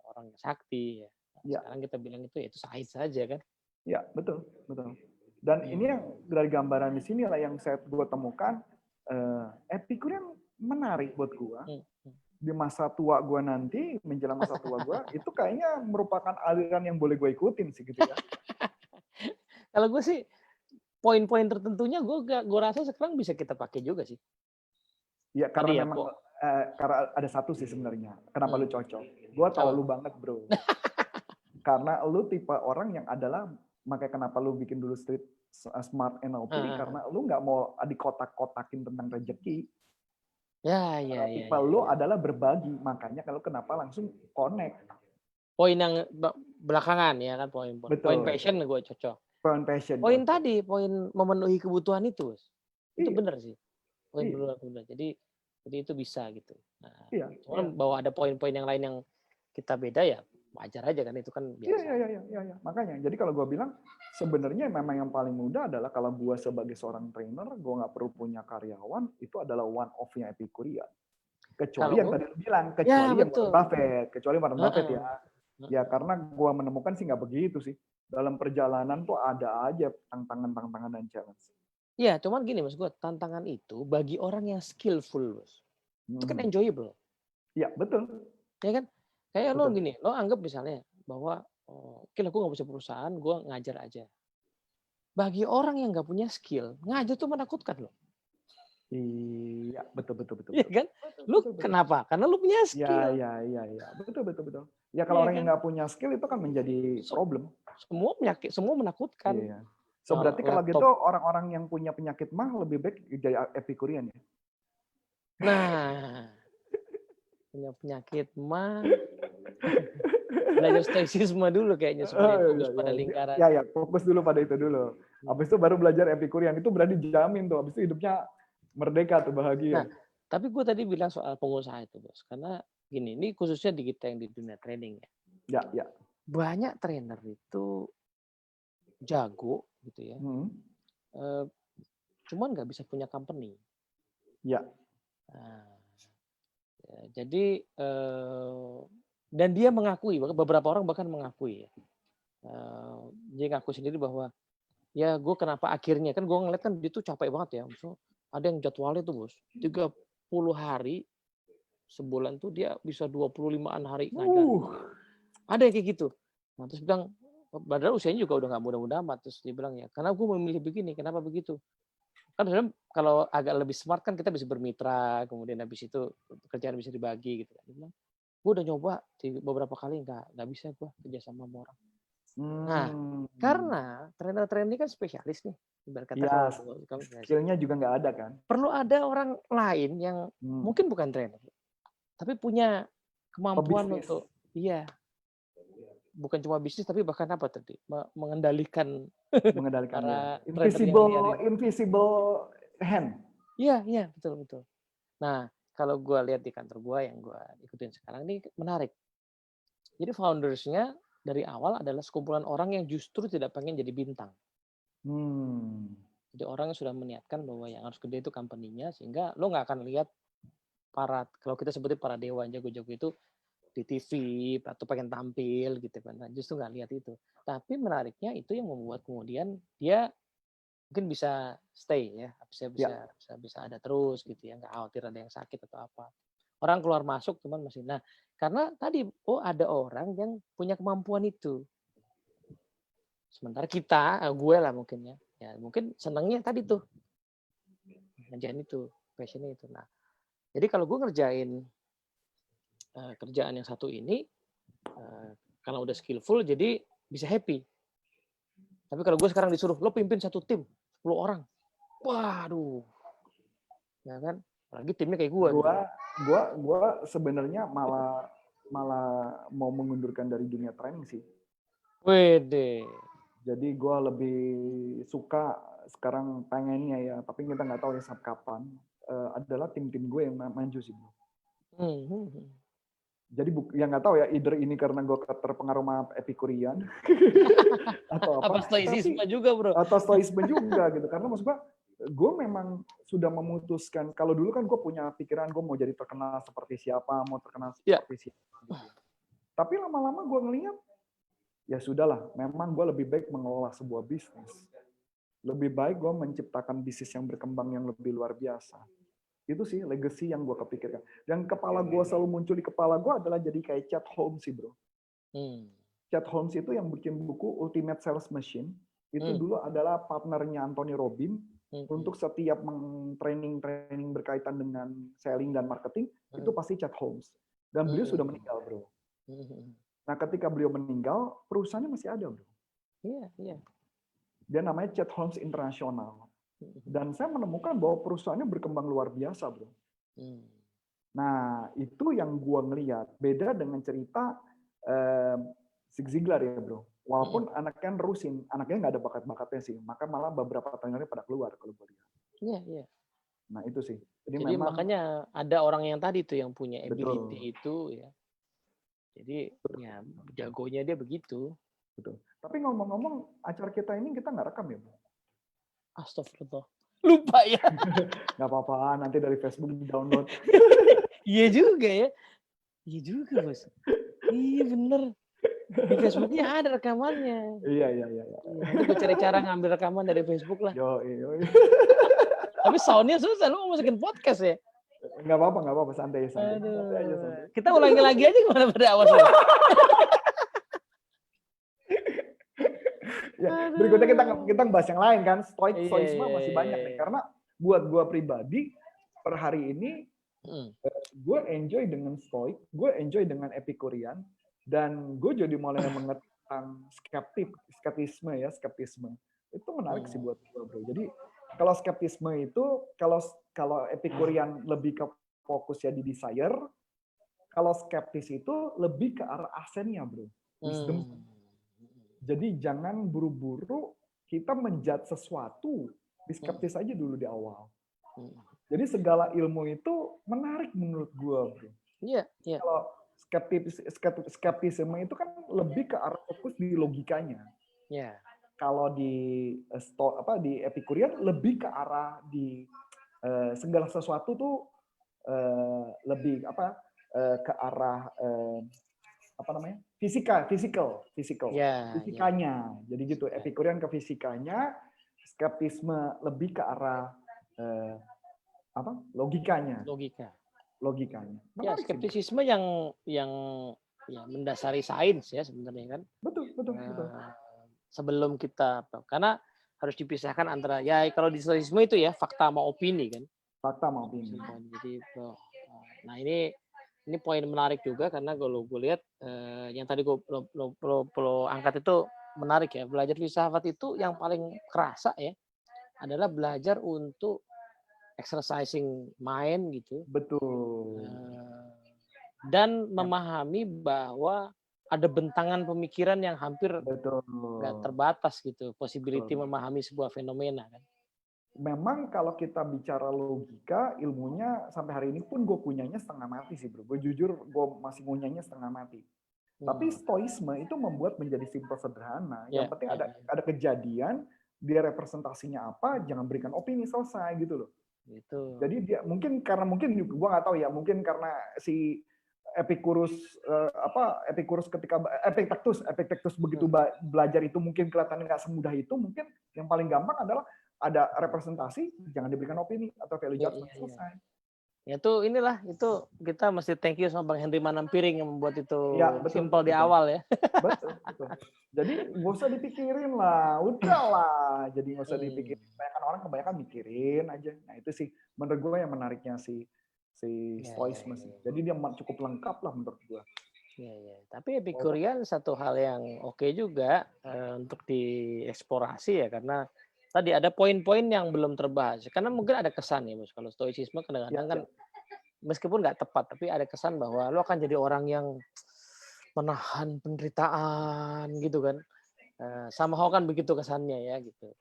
Speaker 2: orang yang sakti ya. Nah,
Speaker 1: Ya,
Speaker 2: sekarang kita bilang itu sains saja kan.
Speaker 1: ya, betul, betul. Dan ini
Speaker 2: Hmm.
Speaker 1: yang dari gambaran di sini lah yang gue temukan Epicure yang menarik buat gue.
Speaker 2: Hmm. Hmm.
Speaker 1: Di masa tua gue nanti, menjelang masa tua gue, itu kayaknya merupakan aliran yang boleh gue ikutin sih gitu ya.
Speaker 2: Kalau gue sih poin-poin tertentunya gue rasa sekarang bisa kita pakai juga sih.
Speaker 1: Ya karena
Speaker 2: Tadi ya,
Speaker 1: memang karena ada satu sih sebenarnya. Kenapa lu
Speaker 2: Hmm.
Speaker 1: cocok? Gue tahu
Speaker 2: Apa?
Speaker 1: lu banget bro. Karena lu tipe orang yang adalah makanya kenapa lu bikin dulu street smart NLP
Speaker 2: Ah,
Speaker 1: karena lu nggak mau dikotak-kotakin tentang rezeki.
Speaker 2: ya,
Speaker 1: Karena
Speaker 2: ya, ya,
Speaker 1: tipe
Speaker 2: ya,
Speaker 1: lu
Speaker 2: ya.
Speaker 1: adalah berbagi, makanya kalau kenapa langsung connect.
Speaker 2: Poin yang belakangan ya kan poin
Speaker 1: Betul.
Speaker 2: passion gue cocok.
Speaker 1: Poin passion
Speaker 2: Poin
Speaker 1: cocok.
Speaker 2: tadi, poin memenuhi kebutuhan itu, Bos. Itu
Speaker 1: Iya,
Speaker 2: benar sih. Poin
Speaker 1: iya,
Speaker 2: benar benar. Jadi itu bisa gitu. Nah,
Speaker 1: iya, iya.
Speaker 2: cuman bahwa ada poin-poin yang lain yang kita beda ya wajar aja kan itu kan
Speaker 1: Iya,
Speaker 2: biasa.
Speaker 1: iya, iya, iya, iya. Makanya, jadi kalau gue bilang sebenarnya memang yang paling mudah adalah kalau gue sebagai seorang trainer, gue nggak perlu punya karyawan, itu adalah one of-nya Epikuria.
Speaker 2: Kalau
Speaker 1: Kecuali yang
Speaker 2: gue,
Speaker 1: tadi lu bilang,
Speaker 2: ya
Speaker 1: kecuali yang Warren
Speaker 2: betul.
Speaker 1: Buffett, kecuali Warren Buffett
Speaker 2: Heeh,
Speaker 1: ya. Ya
Speaker 2: heeh.
Speaker 1: karena gue menemukan sih nggak begitu sih. Dalam perjalanan tuh ada aja tantangan-tantangan dan challenge.
Speaker 2: Ya, cuman gini Mas, gue tantangan itu bagi orang yang skillful, Bos. Itu kan
Speaker 1: Hmm.
Speaker 2: enjoyable.
Speaker 1: Ya betul,
Speaker 2: Ya kan? Kayak lo
Speaker 1: betul.
Speaker 2: gini, lo anggap misalnya bahwa oke lah gue nggak punya perusahaan, gue ngajar aja. Bagi orang yang nggak punya skill, ngajar tuh menakutkan loh.
Speaker 1: Iya, betul, betul, betul,
Speaker 2: Iya
Speaker 1: betul.
Speaker 2: kan?
Speaker 1: Betul,
Speaker 2: Lu
Speaker 1: betul, betul.
Speaker 2: kenapa? Karena lu punya
Speaker 1: Ya,
Speaker 2: skill.
Speaker 1: ya, ya, ya. Betul, betul, betul. Ya kalau
Speaker 2: Iya
Speaker 1: orang yang
Speaker 2: kan?
Speaker 1: nggak punya skill itu kan menjadi problem.
Speaker 2: Semua penyakit, semua menakutkan.
Speaker 1: Iya. So berarti kalau gitu
Speaker 2: Laptop.
Speaker 1: orang-orang yang punya penyakit mah lebih baik jadi epikurian ya.
Speaker 2: Nah, punya penyakit mah belajar stoicisme dulu kayaknya supaya
Speaker 1: Oh, iya,
Speaker 2: fokus
Speaker 1: iya.
Speaker 2: pada lingkaran.
Speaker 1: Ya, ya, fokus dulu pada itu dulu. Habis itu baru belajar epikurian. Itu berarti jamin tuh. Habis itu hidupnya merdeka tuh,
Speaker 2: Nah,
Speaker 1: bahagia.
Speaker 2: tapi gue tadi bilang soal pengusaha itu, Bos. Karena gini, ini khususnya di kita yang di dunia training ya.
Speaker 1: Ya, ya.
Speaker 2: Banyak trainer itu jago gitu ya.
Speaker 1: Hmm.
Speaker 2: Cuman nggak bisa punya company.
Speaker 1: Ya.
Speaker 2: Nah, ya, jadi dan dia mengakui, beberapa orang bahkan mengakui ya. Dia ngaku sendiri bahwa ya gue kenapa akhirnya kan gue ngeliat kan dia tuh capek banget ya. So, ada yang jadwalnya tuh Bos 30 hari sebulan tuh dia bisa 25-an hari ngajar. Ada yang kayak gitu. Nah, terus bilang padahal usianya juga udah nggak muda-muda amat. Terus dia bilang ya karena gue memilih begini. Kenapa begitu? Kan sebenarnya kalau agak lebih smart kan kita bisa bermitra. Kemudian habis itu pekerjaan bisa dibagi gitu. Dia bilang gue udah nyoba beberapa kali nggak bisa gue kerja sama orang. Nah,
Speaker 1: Hmm.
Speaker 2: karena trainer-trainer ini kan spesialis nih. Ibarat kata
Speaker 1: Ya,
Speaker 2: kalau kamu spesialis.
Speaker 1: skill-nya juga nggak ada kan.
Speaker 2: Perlu ada orang lain yang mungkin bukan trainer, tapi punya kemampuan
Speaker 1: Pebisnis.
Speaker 2: untuk bukan cuma bisnis tapi bahkan apa tadi mengendalikan
Speaker 1: Mengendalikan ya.
Speaker 2: para trainer yang liar ini.
Speaker 1: Invisible hand.
Speaker 2: Iya, betul. Nah, kalau gue lihat di kantor gue yang gue ikutin sekarang ini menarik. Jadi foundersnya dari awal adalah sekumpulan orang yang justru tidak pengen jadi bintang.
Speaker 1: Hmm.
Speaker 2: Jadi orang yang sudah meniatkan bahwa yang harus gede itu company-nya, sehingga lo nggak akan lihat kalau kita sebutnya para dewa yang jago-jago itu di TV atau pengen tampil gitu kan. Nah, justru nggak lihat itu. Tapi menariknya itu yang membuat kemudian dia mungkin bisa stay ya, bisa bisa
Speaker 1: Ya,
Speaker 2: bisa bisa ada terus gitu ya, nggak khawatir ada yang sakit atau apa. Orang keluar masuk cuman masih. Nah, karena tadi ada orang yang punya kemampuan itu. Sementara kita, gue lah mungkin ya, ya mungkin senangnya tadi tuh ngerjain itu, passionnya itu. Nah, jadi kalau gue ngerjain kerjaan yang satu ini, kalau udah skillful jadi bisa happy. Tapi kalau gue sekarang disuruh lo pimpin satu tim 10 orang, waduh, ya kan? Apalagi timnya kayak gue gitu.
Speaker 1: gua sebenarnya malah mau mengundurkan dari dunia training sih.
Speaker 2: Wede.
Speaker 1: Jadi gue lebih suka sekarang pengennya ya, tapi kita nggak tahu ya sampai kapan. Adalah tim-tim gue yang maju sih, bro. Jadi yang nggak tahu ya, either ini karena gue terpengaruh sama Epikurian atau
Speaker 2: Apa
Speaker 1: apa,
Speaker 2: stoicisme
Speaker 1: tapi
Speaker 2: juga bro?
Speaker 1: atau stoisme juga gitu. Karena maksud gue memang sudah memutuskan. Kalau dulu kan gue punya pikiran gue mau jadi terkenal seperti siapa, mau terkenal
Speaker 2: Ya.
Speaker 1: seperti siapa. Gitu. Tapi lama-lama gue ngeliat, ya sudahlah, memang gue lebih baik mengelola sebuah bisnis. Lebih baik gue menciptakan bisnis yang berkembang yang lebih luar biasa. Itu sih legacy yang gue kepikirkan. Dan kepala gue selalu muncul di kepala gue adalah jadi kayak Chet Holmes sih bro. Chet Holmes itu yang bikin buku Ultimate Sales Machine. Itu dulu adalah partnernya Anthony Robbins. Untuk setiap training berkaitan dengan selling dan marketing, itu pasti Chet Holmes. Dan beliau sudah meninggal bro. Nah ketika beliau meninggal, perusahaannya masih ada bro.
Speaker 2: Iya.
Speaker 1: Dia namanya Chet Holmes International. Dan saya menemukan bahwa perusahaannya berkembang luar biasa, bro. Nah, itu yang gua ngelihat. Beda dengan cerita Zig Ziglar ya, bro. Walaupun anaknya nerusin, anaknya nggak ada bakat-bakatnya sih. Maka malah beberapa trainernya pada keluar kalau gue lihat.
Speaker 2: Iya.
Speaker 1: Nah, itu sih.
Speaker 2: Jadi
Speaker 1: memang,
Speaker 2: makanya ada orang yang tadi tuh yang punya ability
Speaker 1: betul.
Speaker 2: itu ya. Jadi ya jagonya dia begitu.
Speaker 1: Betul. Tapi ngomong-ngomong, acara kita ini kita nggak rekam ya, bro?
Speaker 2: Astagfirullah. Lupa ya.
Speaker 1: Nggak apa-apa, nanti dari Facebook di-download.
Speaker 2: Iya juga ya. Iya juga, Bos. Iya bener. Di Facebooknya ada rekamannya.
Speaker 1: Iya.
Speaker 2: Nanti gue cari cara ngambil rekaman dari Facebook lah.
Speaker 1: Yo.
Speaker 2: Tapi soundnya susah, lu mau masukin podcast ya?
Speaker 1: Nggak apa-apa, santai aja.
Speaker 2: Kita ulangi lagi aja gimana pada awal.
Speaker 1: Ya, berikutnya kita bahas yang lain kan, stoicisme masih banyak nih. Karena buat gue pribadi per hari ini gue enjoy dengan stoik, gue enjoy dengan epikurian, dan gue jadi mulai mengerti tentang skeptisme. Itu menarik sih buat gue bro. Jadi kalau skeptisme itu, kalau epikurian lebih ke fokus ya di desire, kalau skeptis itu lebih ke arah asennya bro, wisdom. Jadi jangan buru-buru kita menjudge sesuatu, skeptis aja dulu di awal. Jadi segala ilmu itu menarik menurut gue, bro.
Speaker 2: Iya.
Speaker 1: Kalau skeptisisme itu kan lebih ke arah fokus di logikanya.
Speaker 2: Iya.
Speaker 1: Kalau di Epikurian lebih ke arah di segala sesuatu tuh lebih ke arah fisikal. Fisikanya. Jadi gitu, Epikurian ke fisikanya, skeptisme lebih ke arah logikanya.
Speaker 2: Ya, skeptisisme yang mendasari sains ya sebenarnya kan.
Speaker 1: Betul.
Speaker 2: Sebelum kita, karena harus dipisahkan antara ya kalau di stoicisme itu ya fakta sama opini kan. Jadi nah ini poin menarik juga karena kalau gue lihat yang tadi gue angkat itu menarik ya. Belajar filsafat itu yang paling kerasa ya adalah belajar untuk exercising mind gitu.
Speaker 1: Betul.
Speaker 2: Dan memahami bahwa ada bentangan pemikiran yang hampir nggak terbatas gitu. Possibility memahami sebuah fenomena kan.
Speaker 1: Memang kalau kita bicara logika, ilmunya sampai hari ini pun gue punyanya setengah mati sih bro. Gue jujur, gue masih punyanya setengah mati. Tapi stoisme itu membuat menjadi simpel sederhana. Yang
Speaker 2: Ya,
Speaker 1: penting
Speaker 2: ya,
Speaker 1: ada kejadian, dia representasinya apa, jangan berikan opini, selesai gitu loh.
Speaker 2: gitu.
Speaker 1: Jadi dia mungkin gua nggak tahu ya, mungkin karena si Epicurus Epictetus begitu belajar itu mungkin kelihatan nggak semudah itu, mungkin yang paling gampang adalah ada representasi, jangan diberikan opini atau value
Speaker 2: Iya,
Speaker 1: judgment,
Speaker 2: iya, iya.
Speaker 1: selesai.
Speaker 2: Ya itu kita mesti thank you sama Bang Henry Manampiring yang membuat itu
Speaker 1: Ya, betul,
Speaker 2: simple di
Speaker 1: betul.
Speaker 2: awal ya.
Speaker 1: Betul, betul. Jadi nggak usah dipikirin lah, udahlah. Jadi nggak usah dipikirin. Kebanyakan mikirin aja. Nah itu sih menurut gue yang menariknya si
Speaker 2: Ya,
Speaker 1: stoisme
Speaker 2: ya,
Speaker 1: sih.
Speaker 2: ya.
Speaker 1: Jadi dia cukup lengkap lah menurut gue.
Speaker 2: Ya, ya. Tapi Epicurean satu hal yang oke juga untuk dieksplorasi ya, karena tadi ada poin-poin yang belum terbahas. Karena mungkin ada kesan ya, Bos. Kalau stoicisme kadang-kadang kan meskipun nggak tepat, tapi ada kesan bahwa lo akan jadi orang yang menahan penderitaan gitu kan. Somehow kan begitu kesannya ya gitu.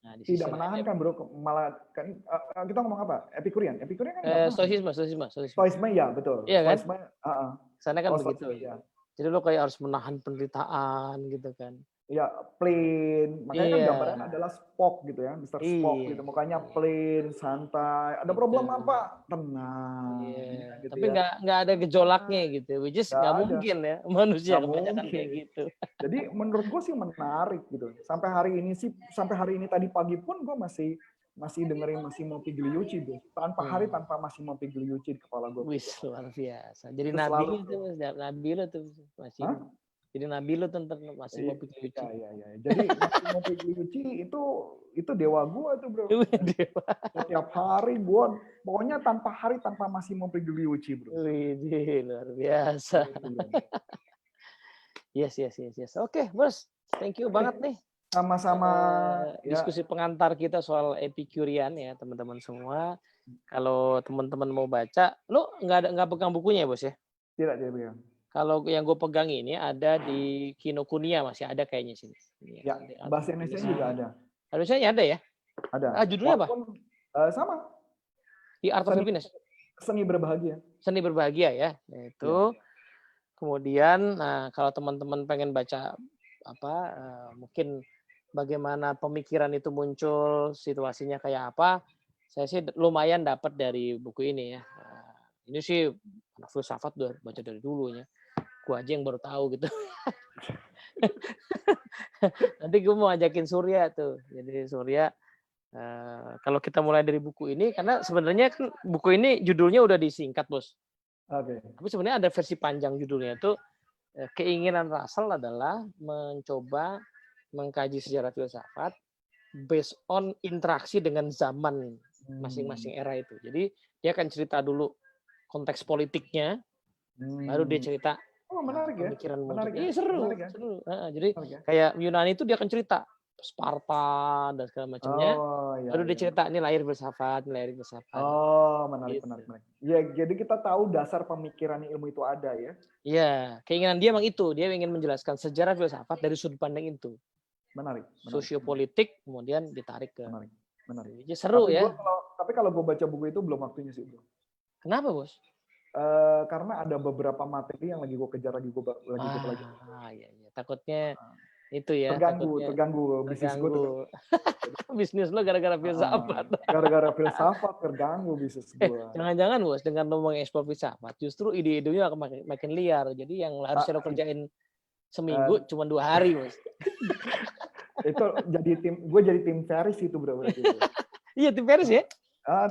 Speaker 2: Nah, di sisi
Speaker 1: Tidak menahan kan bro, malah kan kita ngomong apa? Epicurian kan nggak menahan. Stoisme ya betul.
Speaker 2: Iya kan?
Speaker 1: Stoisme,
Speaker 2: Sana kan
Speaker 1: kalau
Speaker 2: begitu.
Speaker 1: stoisme, ya.
Speaker 2: Jadi lo kayak harus menahan penderitaan gitu kan.
Speaker 1: Ya plain, makanya kan gambarnya adalah Spock gitu ya, Mr. Spock gitu, mukanya plain, santai. Ada problem apa? Tenang.
Speaker 2: Iya.
Speaker 1: Gitu
Speaker 2: Tapi
Speaker 1: ya.
Speaker 2: nggak ada gejolaknya gitu, which is nggak mungkin ya manusia kebanyakan kayak gitu.
Speaker 1: Jadi menurut gue sih menarik gitu. Sampai hari ini tadi pagi pun gue masih dengerin Massimo Pigliucci tuh. Tanpa Massimo Pigliucci di kepala gue.
Speaker 2: Wis luar biasa. Jadi nabi itu nabi lo tuh masih. Jadi nabi lo tentang Massimo Pigliucci.
Speaker 1: Iya. Jadi Massimo Pigliucci itu dewa gue tuh bro.
Speaker 2: Dewa.
Speaker 1: Setiap hari gue pokoknya tanpa Massimo Pigliucci bro.
Speaker 2: Wih, luar biasa. Yes. Oke, Bos. Thank you banget nih.
Speaker 1: Sama-sama.
Speaker 2: Diskusi pengantar kita soal Epicurean ya, teman-teman semua. Kalau teman-teman mau baca, lo nggak pegang bukunya ya, Bos ya?
Speaker 1: Tidak pegang.
Speaker 2: Kalau yang gue pegang ini ada di Kinokuniya, masih ada kayaknya sini.
Speaker 1: Ya, bahasa Indonesia juga ada.
Speaker 2: Harusnya ada ya?
Speaker 1: Ada.
Speaker 2: Judulnya apa?
Speaker 1: Sama.
Speaker 2: The Art of Happiness.
Speaker 1: Seni berbahagia.
Speaker 2: Seni berbahagia ya. Itu. Ya. Kemudian, kalau teman-teman pengen baca mungkin bagaimana pemikiran itu muncul, situasinya kayak apa, saya sih lumayan dapat dari buku ini ya. Ini sih anak filsafat udah baca dari dulunya. Gua aja yang baru tahu gitu. Nanti gue mau ajakin Surya tuh. Jadi Surya, kalau kita mulai dari buku ini, karena sebenarnya kan buku ini judulnya udah disingkat, Bos.
Speaker 1: Oke.
Speaker 2: Tapi sebenarnya ada versi panjang judulnya itu. Keinginan Russell adalah mencoba mengkaji sejarah filsafat based on interaksi dengan zaman masing-masing era itu. Jadi dia akan cerita dulu konteks politiknya, baru dia cerita pemikiran muncul. Iya seru. Jadi kayak Yunani itu dia akan cerita Sparta dan segala macamnya. Baru dia cerita ini lahir filsafat.
Speaker 1: Menarik. Ya, jadi kita tahu dasar pemikiran ilmu itu ada ya.
Speaker 2: Iya, keinginan dia memang itu. Dia ingin menjelaskan sejarah filsafat dari sudut pandang itu.
Speaker 1: Menarik.
Speaker 2: Sosiopolitik kemudian ditarik ke.
Speaker 1: Menarik.
Speaker 2: Jadi seru
Speaker 1: tapi
Speaker 2: ya.
Speaker 1: Tapi kalau gue baca buku itu belum waktunya sih, Bro.
Speaker 2: Kenapa, Bos?
Speaker 1: Karena ada beberapa materi yang lagi gue kejar, lagi gue pelajari.
Speaker 2: Iya. Takutnya itu ya.
Speaker 1: Terganggu. Bisnis gue.
Speaker 2: Bisnis lo gara-gara filsafat.
Speaker 1: Gara-gara filsafat terganggu bisnis gue.
Speaker 2: Jangan-jangan, Bos, dengan lo mengekspor filsafat, justru ide-idenya akan makin liar. Jadi yang harusnya lo kerjain seminggu cuma 2 hari, Bos.
Speaker 1: Itu gue jadi tim Ferris itu, Bro.
Speaker 2: Iya, tim Ferris ya?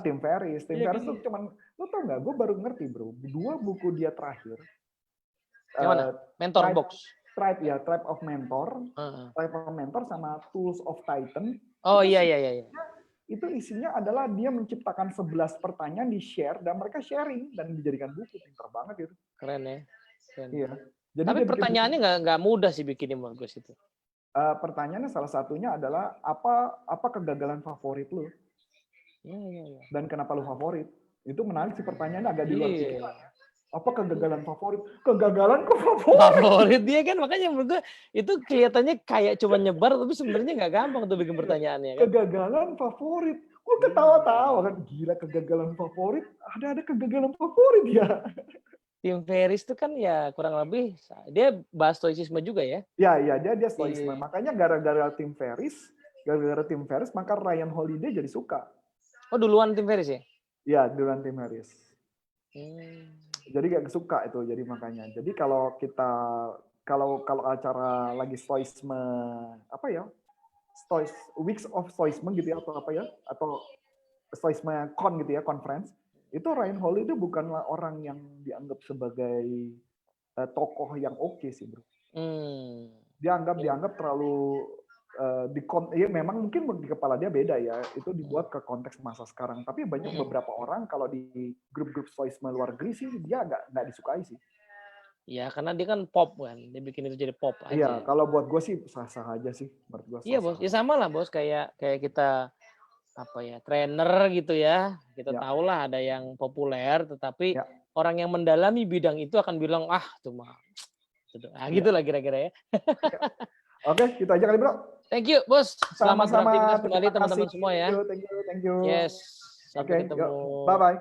Speaker 1: Tim Ferris. Tim Ferris tuh cuman, lo tau nggak? Gue baru ngerti, Bro. 2 buku dia terakhir.
Speaker 2: Yang mana? Mentor Box.
Speaker 1: Tribe of Mentor. Tribe of Mentor sama Tools of Titan.
Speaker 2: Oh iya.
Speaker 1: Itu isinya adalah dia menciptakan 11 pertanyaan di-share dan mereka sharing dan dijadikan buku. Pinter banget itu.
Speaker 2: Keren ya.
Speaker 1: Iya. Jadi
Speaker 2: tapi pertanyaannya nggak mudah sih bikin menurut itu.
Speaker 1: Pertanyaannya salah satunya adalah apa kegagalan favorit lu?
Speaker 2: Iya.
Speaker 1: Dan kenapa lu favorit? Itu menarik sih pertanyaannya, agak di luar pikiran. Apa kegagalan favorit? Kegagalan kok
Speaker 2: favorit dia kan, makanya menurut gue itu kelihatannya kayak cuma nyebar tapi sebenarnya nggak gampang tuh bikin pertanyaannya kan.
Speaker 1: Kegagalan favorit. Gue ketawa-tawa kan, gila kegagalan favorit. Ada kegagalan favorit ya.
Speaker 2: Tim Ferriss itu kan ya kurang lebih dia bahas stoicisme juga ya.
Speaker 1: Ya, dia stoicisme.
Speaker 2: Iya.
Speaker 1: Makanya gara-gara Tim Ferriss, maka Ryan Holiday jadi suka.
Speaker 2: Oh duluan Tim Ferriss ya?
Speaker 1: Ya, duluan Tim Ferriss.
Speaker 2: Hmm.
Speaker 1: Jadi gak suka itu, jadi makanya. Jadi kalau acara lagi stoicisme apa ya? Weeks of Stoicism gitu ya, atau apa ya? Atau Stoicisme Con gitu ya, conference. Itu Ryan Holiday bukanlah orang yang dianggap sebagai tokoh yang oke sih, bro. Dianggap terlalu ya memang mungkin di kepala dia beda ya, itu dibuat ke konteks masa sekarang. Tapi banyak beberapa orang kalau di grup-grup stoicisme luar negeri sih dia nggak disukai sih.
Speaker 2: Ya karena dia kan pop kan, dia bikin itu jadi pop aja.
Speaker 1: Iya, kalau buat gue sih sah-sah aja sih, menurut gue.
Speaker 2: Iya bos, ya sama lah bos, kayak kita apa ya, trainer gitu ya, kita tahu lah ada yang populer, tetapi orang yang mendalami bidang itu akan bilang tuh mah, gitulah kira-kira ya.
Speaker 1: Oke, gitu aja kali bro.
Speaker 2: Thank you bos, selamat beraktivitas kembali teman-teman semua ya.
Speaker 1: Thank you.
Speaker 2: Yes, sampai ketemu.
Speaker 1: Bye bye.